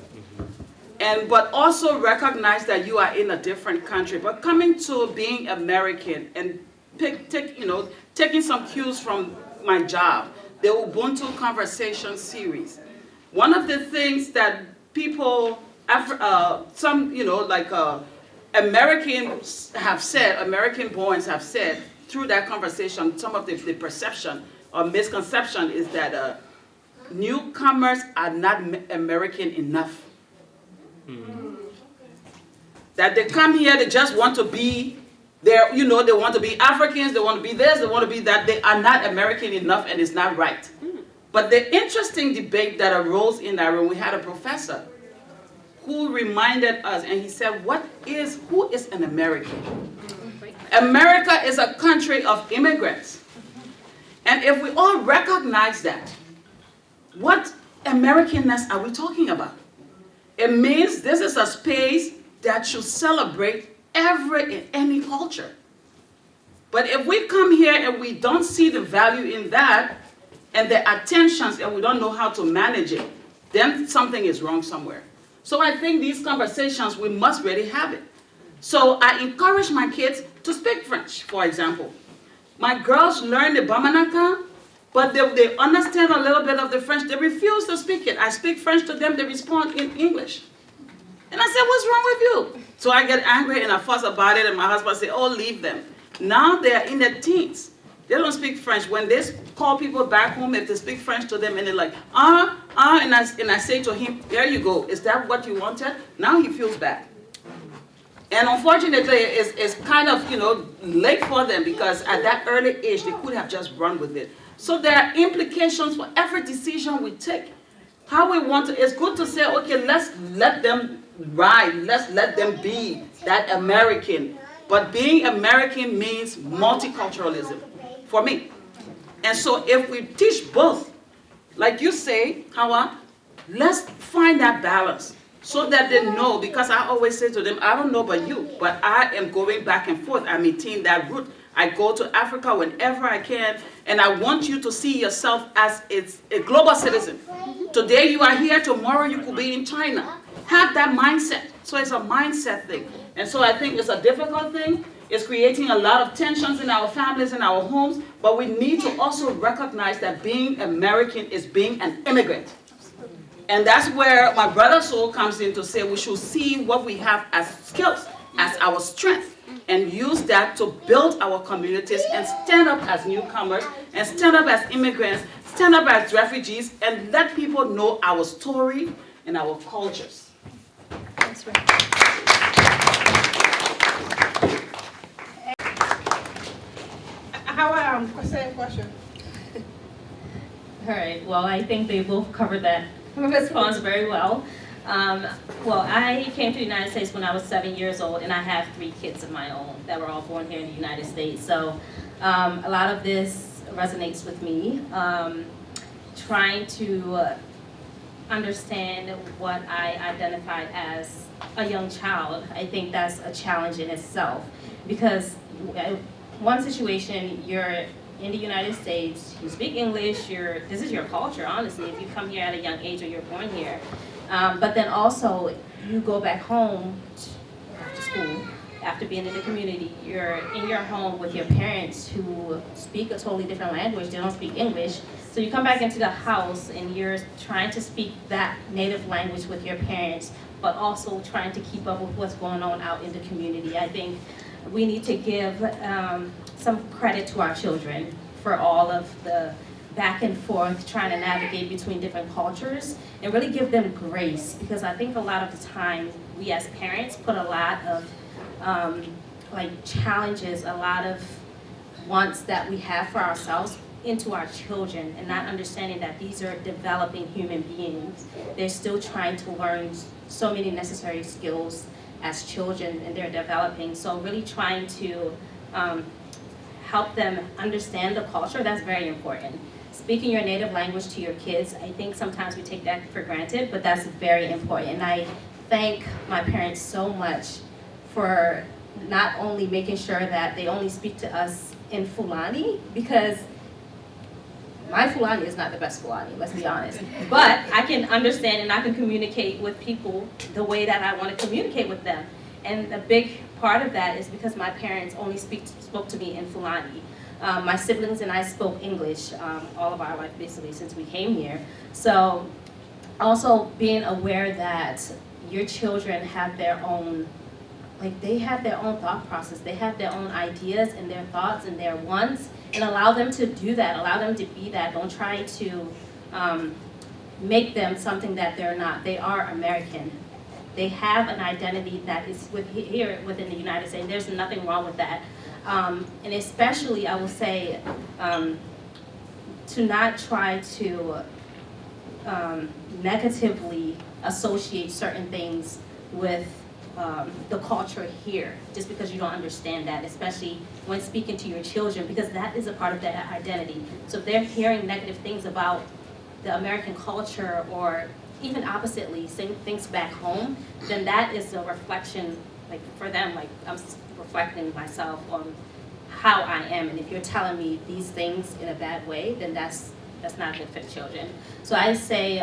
But also recognize that you are in a different country. But coming to being American and taking some cues from my job, the Ubuntu Conversation series. One of the things that people, Americans have said, American-borns have said through that conversation, some of the perception or misconception is that newcomers are not American enough. That they come here, they just want to be there, they want to be Africans, they want to be this, they want to be that. They are not American enough, and it's not right. But the interesting debate that arose in that room, we had a professor who reminded us, and he said, who is an American? America is a country of immigrants. And if we all recognize that, what Americanness are we talking about? It means this is a space that should celebrate every and any culture. But if we come here and we don't see the value in that, and the attentions, and we don't know how to manage it, then something is wrong somewhere. So I think these conversations, we must really have it. So I encourage my kids to speak French, for example. My girls learn the Bamanaka, but they understand a little bit of the French. They refuse to speak it. I speak French to them, they respond in English. And I said, what's wrong with you? So I get angry and I fuss about it, and my husband said, oh, leave them. Now they're in their teens. They don't speak French. When they call people back home, if they speak French to them, and they're like, and I say to him, there you go. Is that what you wanted? Now he feels bad. And unfortunately, it's kind of, late for them, because at that early age, they could have just run with it. So there are implications for every decision we take. How we want to, it's good to say, okay, let's let them ride. Let's let them be that American. But being American means multiculturalism for me. And so if we teach both, like you say, Hawa, let's find that balance so that they know, because I always say to them, I don't know about you, but I am going back and forth. I maintain that route. I go to Africa whenever I can, and I want you to see yourself as a global citizen. Today you are here, tomorrow you could be in China. Have that mindset. So it's a mindset thing. And so I think it's a difficult thing. It's creating a lot of tensions in our families, in our homes, but we need to also recognize that being American is being an immigrant. And that's where my brother soul comes in to say we should see what we have as skills, as our strength, and use that to build our communities and stand up as newcomers, and stand up as immigrants, stand up as refugees, and let people know our story and our cultures. That's right. How same question. All right, well, I think they both covered that response very well. Well, I came to the United States when I was 7 years old, and I have 3 kids of my own that were all born here in the United States. So a lot of this resonates with me. Trying to understand what I identified as a young child, I think that's a challenge in itself. Because one situation, you're in the United States, you speak English, this is your culture, honestly, if you come here at a young age or you're born here. But then also, you go back home after school, after being in the community, you're in your home with your parents who speak a totally different language, they don't speak English. So you come back into the house and you're trying to speak that native language with your parents, but also trying to keep up with what's going on out in the community. I think we need to give some credit to our children for all of the back and forth, trying to navigate between different cultures, and really give them grace, because I think a lot of the time we as parents put a lot of challenges, a lot of wants that we have for ourselves into our children, and not understanding that these are developing human beings. They're still trying to learn so many necessary skills as children, and they're developing. So really trying to help them understand the culture, that's very important. Speaking your native language to your kids, I think sometimes we take that for granted, but that's very important. And I thank my parents so much for not only making sure that they only speak to us in Fulani, because my Fulani is not the best Fulani, let's be honest. But I can understand and I can communicate with people the way that I want to communicate with them. And a big part of that is because my parents only spoke to me in Fulani. My siblings and I spoke English all of our life, basically, since we came here. So also being aware that your children have their own, they have their own thought process. They have their own ideas and their thoughts and their wants, and allow them to do that. Allow them to be that. Don't try to make them something that they're not. They are American. They have an identity that is here within the United States. There's nothing wrong with that. And especially, I will say, to not try to negatively associate certain things with the culture here, just because you don't understand that, especially when speaking to your children, because that is a part of their identity. So if they're hearing negative things about the American culture or even oppositely, saying things back home, then that is a reflection, like for them, like I'm reflecting myself on how I am, and if you're telling me these things in a bad way, then that's not good for children. So I say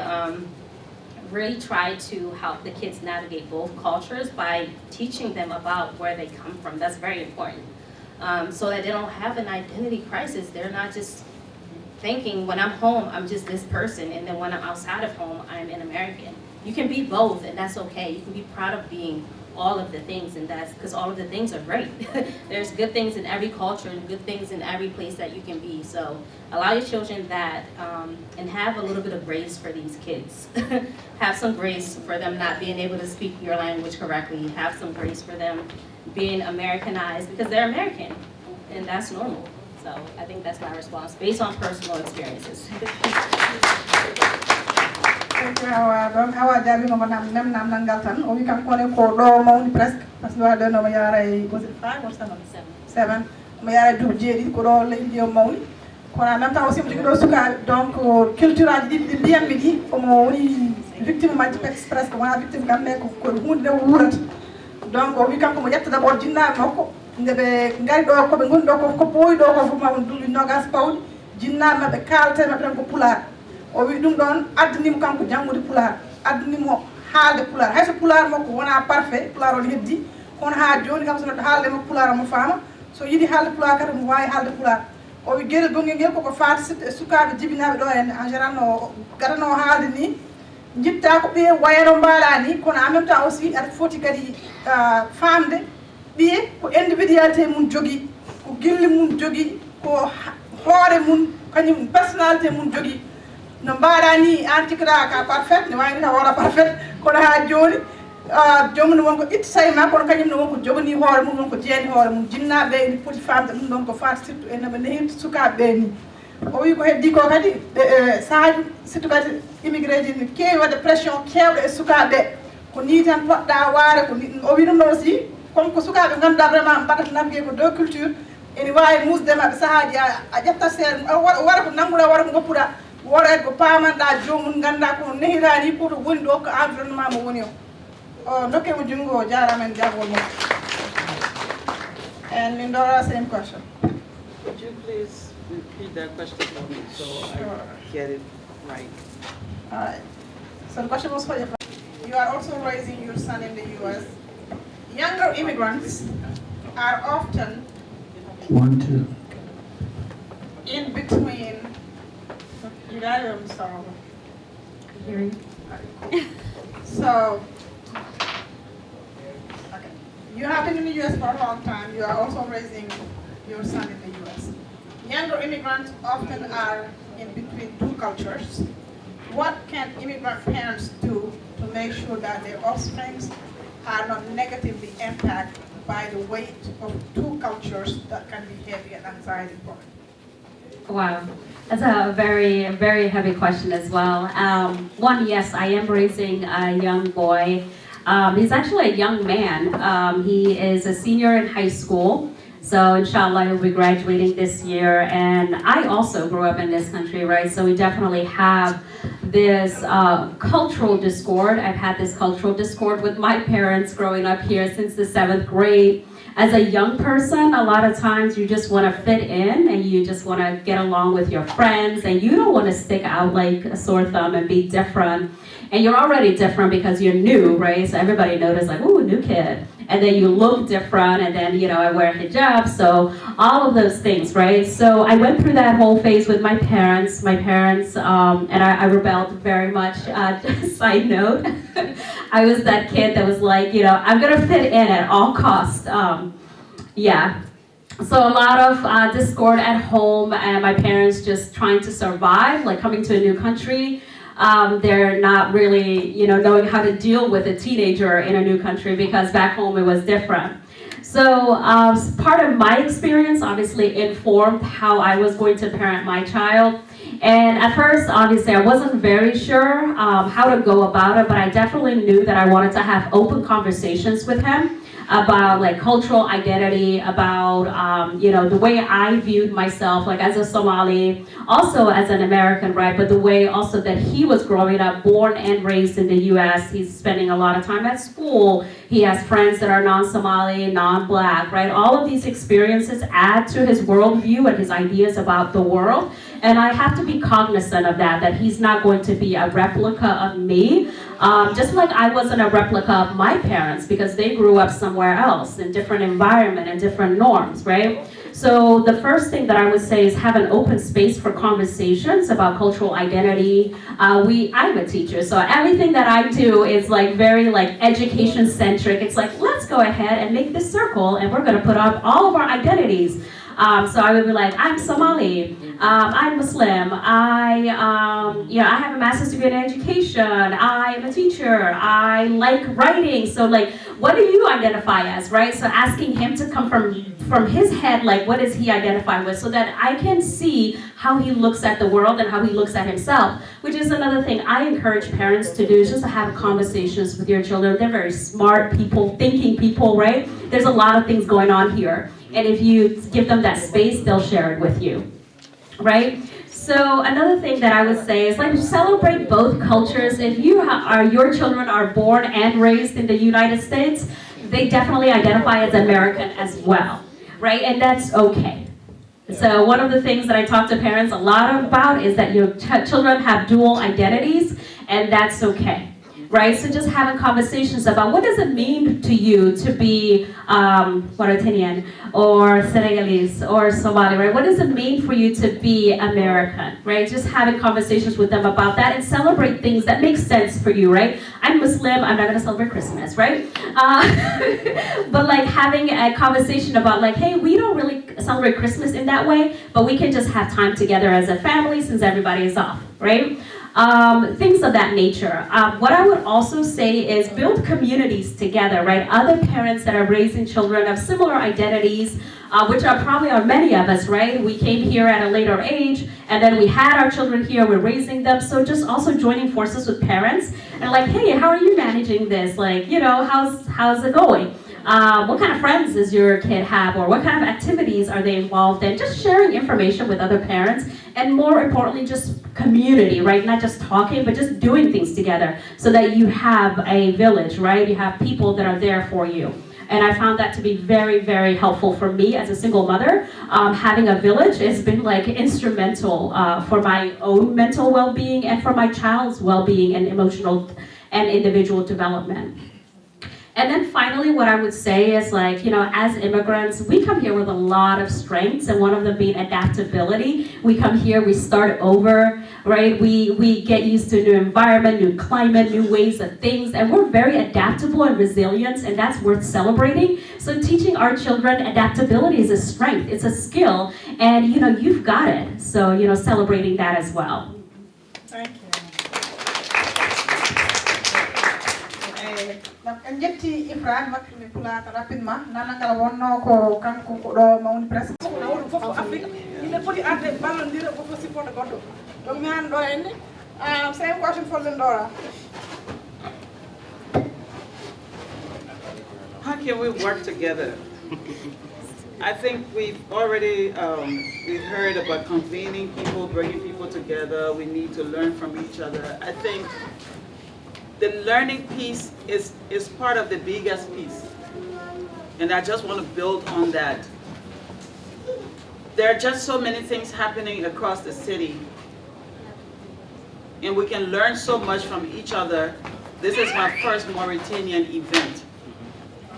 really try to help the kids navigate both cultures by teaching them about where they come from. That's very important. So that they don't have an identity crisis. They're not just thinking when I'm home, I'm just this person, and then when I'm outside of home, I'm an American. You can be both, and that's okay. You can be proud of being all of the things, and that's because all of the things are great. There's good things in every culture and good things in every place that you can be. So allow your children that, and have a little bit of grace for these kids. Have some grace for them not being able to speak your language correctly. Have some grace for them being Americanized because they're American, and that's normal. So I think that's my response based on personal experiences. Thank you, Hawa Jabi no nam nangal tan. O wi kam kone ko do mawni presque parce que wa do no yara was it 5 or 7? 7. Mo yara du jeedi ko do le dio mawni. Kono en même temps aussi mo jigi do suka donc culture aji di biyam mi di o mo woni victime majji presque wona victime kam ne ko hunde wurat. Donc o wi kam ko mo yetta d'abord jinna makko ndebe ngari do ko be gondi do ko boy do ko fu ma won dubi nogas pawdi jinna mabbe kalte mabbe tan ko pular. O wi ɗum ɗon addinimo kanko janngude pular addinimo haalde pular hayso pular makko wona parfait pular on heddi kono ha joni kam so neɗɗo haalde makko pular omo faama so yiɗi haalde pular kadi omo wawi haalde pular o wi gueɗel gonguel ngel koko faati sukaɓe jibinaɓe ɗo en général no gadano haalde ni jitta ko ɓiye wayano mbaɗa ni kono en même temps aussi aɗa foti kadi famde ɓiye ko individualité mum jogui ko gilli mum jogui ko hoore mum kañum personnalité mum jogui no mbaɗa ni an cikata ka parfaite ne wayni taw wona parfaite kono ha joni jomum ne wonko itta sayma kono kañum ne wonko jogani hoore mum wonko jeeyani hoore mum jinnaɓe ene poti famde ɗum ɗon ko fati surtout enoɓe nehirta sukaɓe ni o wi ko heddi ko kadi sahaji surtout kadi immigré ji ne kewi wadde pression kewɗo e sukaɓe ko ni tan poɗɗa waare ko o wi ɗum ɗon aussi comme ko sukaɓe ganduɗa vraiment mbaɗata navigué ko deux culture ene wawi musde mabɓe sahaji a ƴetta seeɗa wara ko nannguɗa wara ko goppuɗa wora ko pamanɗa jomum ganda ko nehirani koto woni ɗo ko environnement mo woni o dokkemo junngo o jarama en jagol mo and min ɗora same question. Could you please repeat that question for me so I get it right? All right. So the question was for you. You are also raising your son in the U.S. Younger immigrants are often in between. You got it, Mr. So, okay. You have been in the U.S. for a long time. You are also raising your son in the U.S. Younger immigrants often are in between two cultures. What can immigrant parents do to make sure that their offspring are not negatively impacted by the weight of two cultures that can be heavy and anxiety prone? Wow, that's a very, very heavy question as well. One, yes, I am raising a young boy. He's actually a young man. He is a senior in high school. So inshallah, he'll be graduating this year. And I also grew up in this country, right? So we definitely have this cultural discord. I've had this cultural discord with my parents growing up here since the 7th grade. As a young person, a lot of times you just want to fit in and you just want to get along with your friends and you don't want to stick out like a sore thumb and be different. And you're already different because you're new, right? So everybody notices like, ooh, new kid. And then you look different and then, you know, I wear hijab. So all of those things, right? So I went through that whole phase with my parents. And I rebelled very much. Side note, I was that kid that was like, you know, I'm going to fit in at all costs. Yeah. So a lot of discord at home and my parents just trying to survive, like coming to a new country. They're not really, you know, knowing how to deal with a teenager in a new country because back home it was different. So part of my experience obviously informed how I was going to parent my child. And at first, obviously, I wasn't very sure how to go about it, but I definitely knew that I wanted to have open conversations with him about like cultural identity, about you know, the way I viewed myself, like as a Somali, also as an American, right? But the way also that he was growing up, born and raised in the U.S. He's spending a lot of time at school. He has friends that are non-Somali, non-Black, right? All of these experiences add to his worldview and his ideas about the world. And I have to be cognizant of that he's not going to be a replica of me. Just like I wasn't a replica of my parents because they grew up somewhere else in different environment and different norms, right? So the first thing that I would say is have an open space for conversations about cultural identity. I'm a teacher, so everything that I do is like very like education centric. It's like, let's go ahead and make this circle and we're gonna put up all of our identities. So I would be like, I'm Somali, I'm Muslim, I have a master's degree in education, I am a teacher, I like writing. So like, what do you identify as, right? So asking him to come from his head, like what does he identify with, so that I can see how he looks at the world and how he looks at himself, which is another thing I encourage parents to do, is just to have conversations with your children. They're very smart people, thinking people, right? There's a lot of things going on here. And if you give them that space, they'll share it with you, right? So another thing that I would say is like celebrate both cultures. If your children are born and raised in the United States, they definitely identify as American as well, right? And that's okay. So one of the things that I talk to parents a lot about is that your children have dual identities, and that's okay. Right, so just having conversations about what does it mean to you to be Mauritanian or Senegalese or Somali, right? What does it mean for you to be American, right? Just having conversations with them about that and celebrate things that make sense for you, right? I'm Muslim, I'm not gonna celebrate Christmas, right? But like having a conversation about like, hey, we don't really celebrate Christmas in that way, but we can just have time together as a family since everybody is off, right? Things of that nature. What I would also say is build communities together, right? Other parents that are raising children of similar identities, which are probably many of us, right? We came here at a later age, and then we had our children here, we're raising them. So just also joining forces with parents and like, hey, how are you managing this? Like, you know, how's it going? What kind of friends does your kid have, or what kind of activities are they involved in? Just sharing information with other parents, and more importantly, just community, right? Not just talking, but just doing things together so that you have a village, right? You have people that are there for you. And I found that to be very, very helpful for me as a single mother. Having a village has been like instrumental for my own mental well-being and for my child's well-being and emotional and individual development. And then finally, what I would say is like, you know, as immigrants, we come here with a lot of strengths, and one of them being adaptability. We come here, we start over, right? We get used to a new environment, new climate, new ways of things, and we're very adaptable and resilient, and that's worth celebrating. So teaching our children adaptability is a strength, it's a skill, and you know, you've got it. So, you know, celebrating that as well. Thank you. En jetti Ibrahima makko pulata rapidement nanangal wonno ko kanko ko do mawni presque nawol fof Afrique ina foti arde ballondira fof sifonde goddo donc mi an do enne same question for Lindora. How can we work together? I think we've already we've heard about convening people, bringing people together. We need to learn from each other. I think the learning piece is part of the biggest piece. And I just want to build on that. There are just so many things happening across the city. And we can learn so much from each other. This is my first Mauritanian event.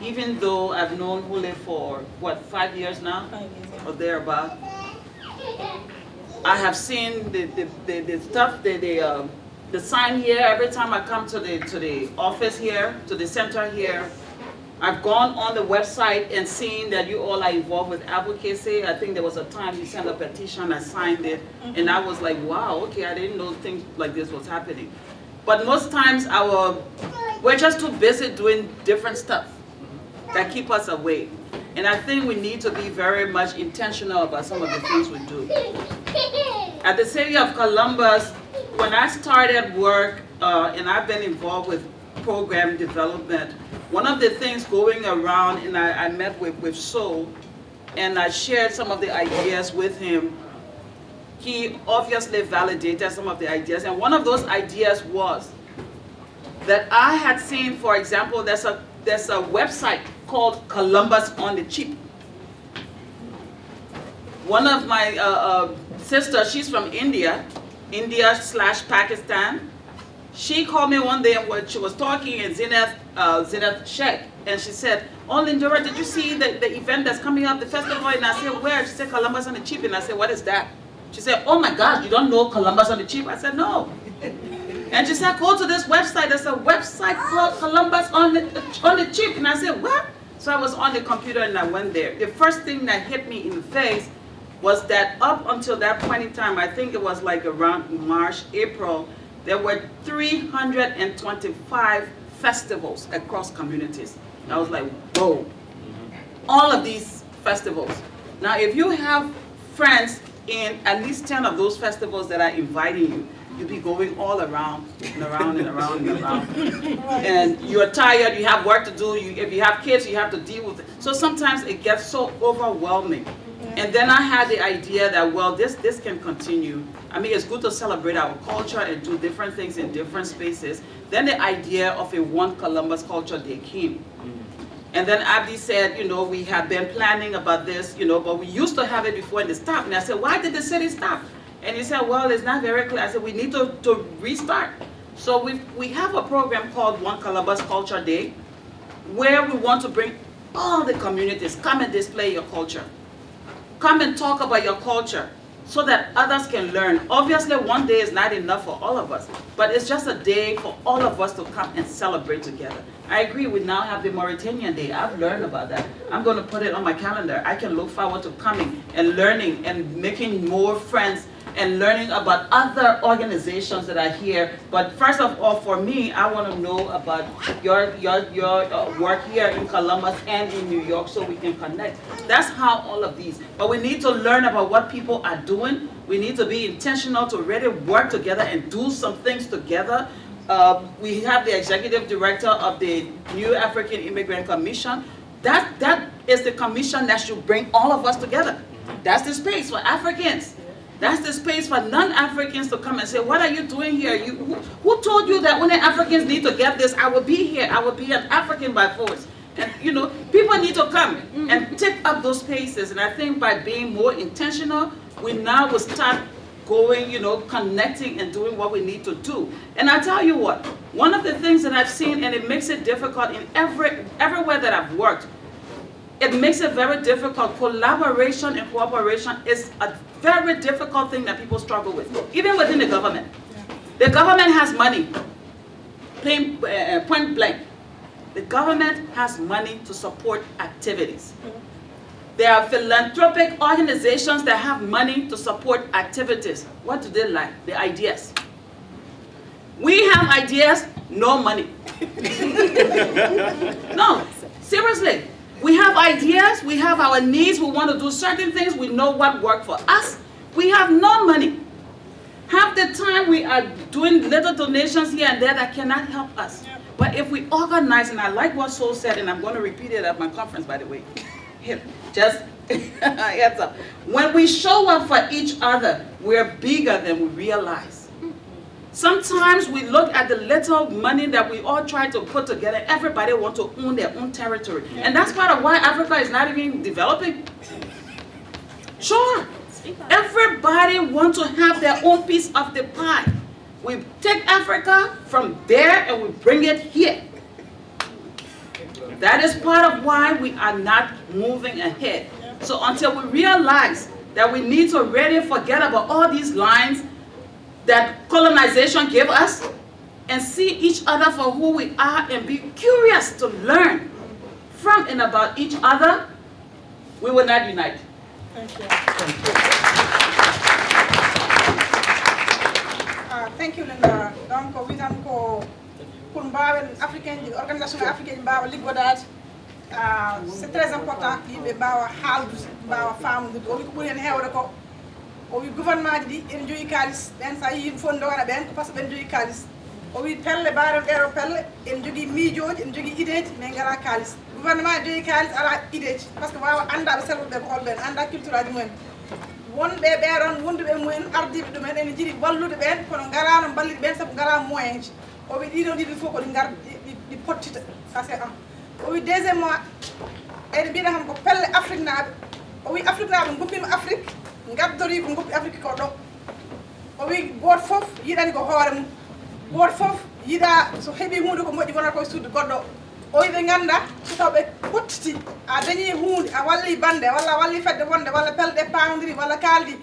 Even though I've known Hule for, what, 5 years now? 5 years, or thereabout. I have seen the stuff, the sign here every time I come to the office here, to the center here. I've gone on the website and seen that you all are involved with advocacy. I think there was a time you sent a petition, I signed it, and I was like, wow, okay, I didn't know things like this was happening. But most times we're just too busy doing different stuff that keep us away. And I think we need to be very much intentional about some of the things we do. At the city of Columbus, when I started work, and I've been involved with program development, one of the things going around, and I met with Soul, and I shared some of the ideas with him. He obviously validated some of the ideas, and one of those ideas was that I had seen, for example, there's a website called Columbus on the Cheap. One of my sisters, she's from India/Pakistan. She called me one day when she was talking in Zenith Sheikh, and she said, "Oh, Lindora, did you see the event that's coming up, the festival?" And I said, "Where?" She said, "Columbus on the Cheap." And I said, "What is that?" She said, "Oh my gosh, you don't know Columbus on the Cheap?" I said, "No." And she said, "Go to this website. There's a website called Columbus on the Cheap." And I said, "What?" So I was on the computer and I went there. The first thing that hit me in the face was that up until that point in time, I think it was like around March, April, there were 325 festivals across communities. And I was like, whoa. All of these festivals. Now, if you have friends in at least 10 of those festivals that are inviting you, you'll be going all around and around and around and around. And you're tired, you have work to do, if you have kids, you have to deal with it. So sometimes it gets so overwhelming. And then I had the idea that, well, this can continue. I mean, it's good to celebrate our culture and do different things in different spaces. Then the idea of a One Columbus Culture Day came. And then Abdi said, you know, we have been planning about this, you know, but we used to have it before and it stopped. And I said, why did the city stop? And he said, well, it's not very clear. I said, we need to restart. So we have a program called One Columbus Culture Day, where we want to bring all the communities, come and display your culture. Come and talk about your culture so that others can learn. Obviously, one day is not enough for all of us, but it's just a day for all of us to come and celebrate together. I agree, we now have the Mauritanian Day. I've learned about that. I'm going to put it on my calendar. I can look forward to coming and learning and making more friends and learning about other organizations that are here. But first of all, for me, I want to know about your work here in Columbus and in New York so we can connect. That's how all of these. But we need to learn about what people are doing. We need to be intentional to really work together and do some things together. We have the executive director of the New African Immigrant Commission. That is the commission that should bring all of us together. That's the space for Africans. That's the space for non-Africans to come and say, what are you doing here? Who told you that only Africans need to get this? I will be here. I will be an African by force. And you know, people need to come and take up those spaces. And I think by being more intentional, we now will start going, you know, connecting and doing what we need to do. And I tell you what, one of the things that I've seen, and it makes it difficult in everywhere that I've worked, it makes it very difficult. Collaboration and cooperation is a very difficult thing that people struggle with, even within the government. The government has money, point blank. The government has money to support activities. There are philanthropic organizations that have money to support activities. What do they like? The ideas. We have ideas, no money. No, seriously. We have ideas, we have our needs, we want to do certain things, we know what works for us. We have no money. Half the time we are doing little donations here and there that cannot help us. But if we organize, and I like what Soul said, and I'm going to repeat it at my conference, by the way. Here, just heads up. When we show up for each other, we're bigger than we realize. Sometimes we look at the little money that we all try to put together. Everybody wants to own their own territory. And that's part of why Africa is not even developing. Sure. Everybody wants to have their own piece of the pie. We take Africa from there and we bring it here. That is part of why we are not moving ahead. So until we realize that we need to really forget about all these lines that colonization gave us and see each other for who we are and be curious to learn from and about each other, we will not unite. Thank you. Thank you, Linda. Donc, we can go pour African organisation africaine bawa ligodage. C'est très important que bawa halus bawa femme de ko ko len hewre ko o wi gouvernement di en joyi kalis ben sa yi fondo wana ben parce que ben joyi kalis o wi pelle baaren ɗeɗo pelle en jogii miijoji en jogii ideji mais ngala kalis gouvernement jogii kalis ala ideji par ce que wawa andaɓe selluɓe ko holɓen anda culture aji mumen wonɓe ɓeɗon wonduɓe mumen ardiɓe ɗumen ene jiiɗi wallude ɓen kono ngalano ballide ɓen saabu ngala moyen ji o wi ɗiɗo ɗiɗi fof koɗi gar ɗi pottita ça c'est un o wi deuxiémement ene mbiɗa kam ko pelle afrique naaɓe o wi afrique naaɓe goppima afrique gaddori ko goppi afrique ko ɗo o wi goto fof yiɗani ko hoore mum goto fof yiɗa so heeɓi hunde ko moƴƴi wonata koye sudde goɗɗo o wi ɓe ganda so tawɓe pottiti a dañi hunde a walli bande walla a walli fedde wonde walla pelle ɗe pamdiri walla kaldi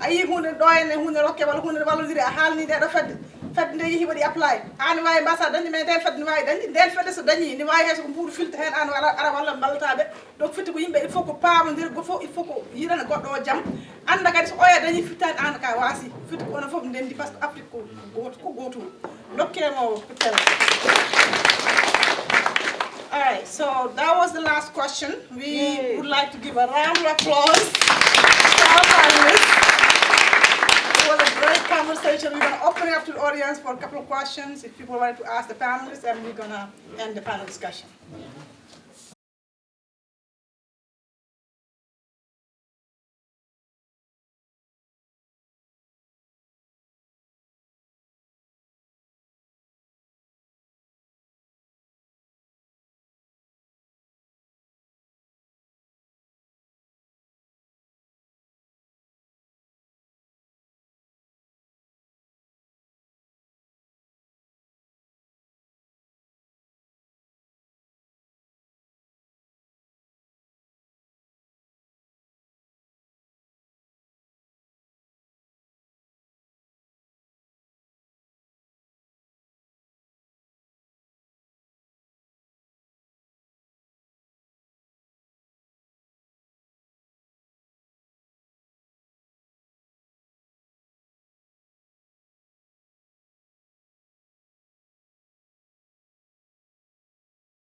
a yii hunde ɗo henne hunde rokke walla hunde wallodiri a haalni ɗeɗo fedde fedde nde yeehi waɗi apply an wawi mbasa dañde mais nden fedde ne wawi dañde nden fedde so dañi ne wawi hayso ko mbuuru filta hen an ara walla ballataɓe donc fitti ko yimɓe il faut ko pamodira goto fof il faut ko yiɗana goɗɗo o jaam anda kadi so oya dañi fittani an ka waasi fitti ko onon fof ndendi par ce que afrique ko gotum dokkemo tele. All right, so that was the last question. We would like to give a round of applause to our panelists. It was a great conversation. We're going to open it up to the audience for a couple of questions if people wanted to ask the panelists, and we're going to end the panel discussion.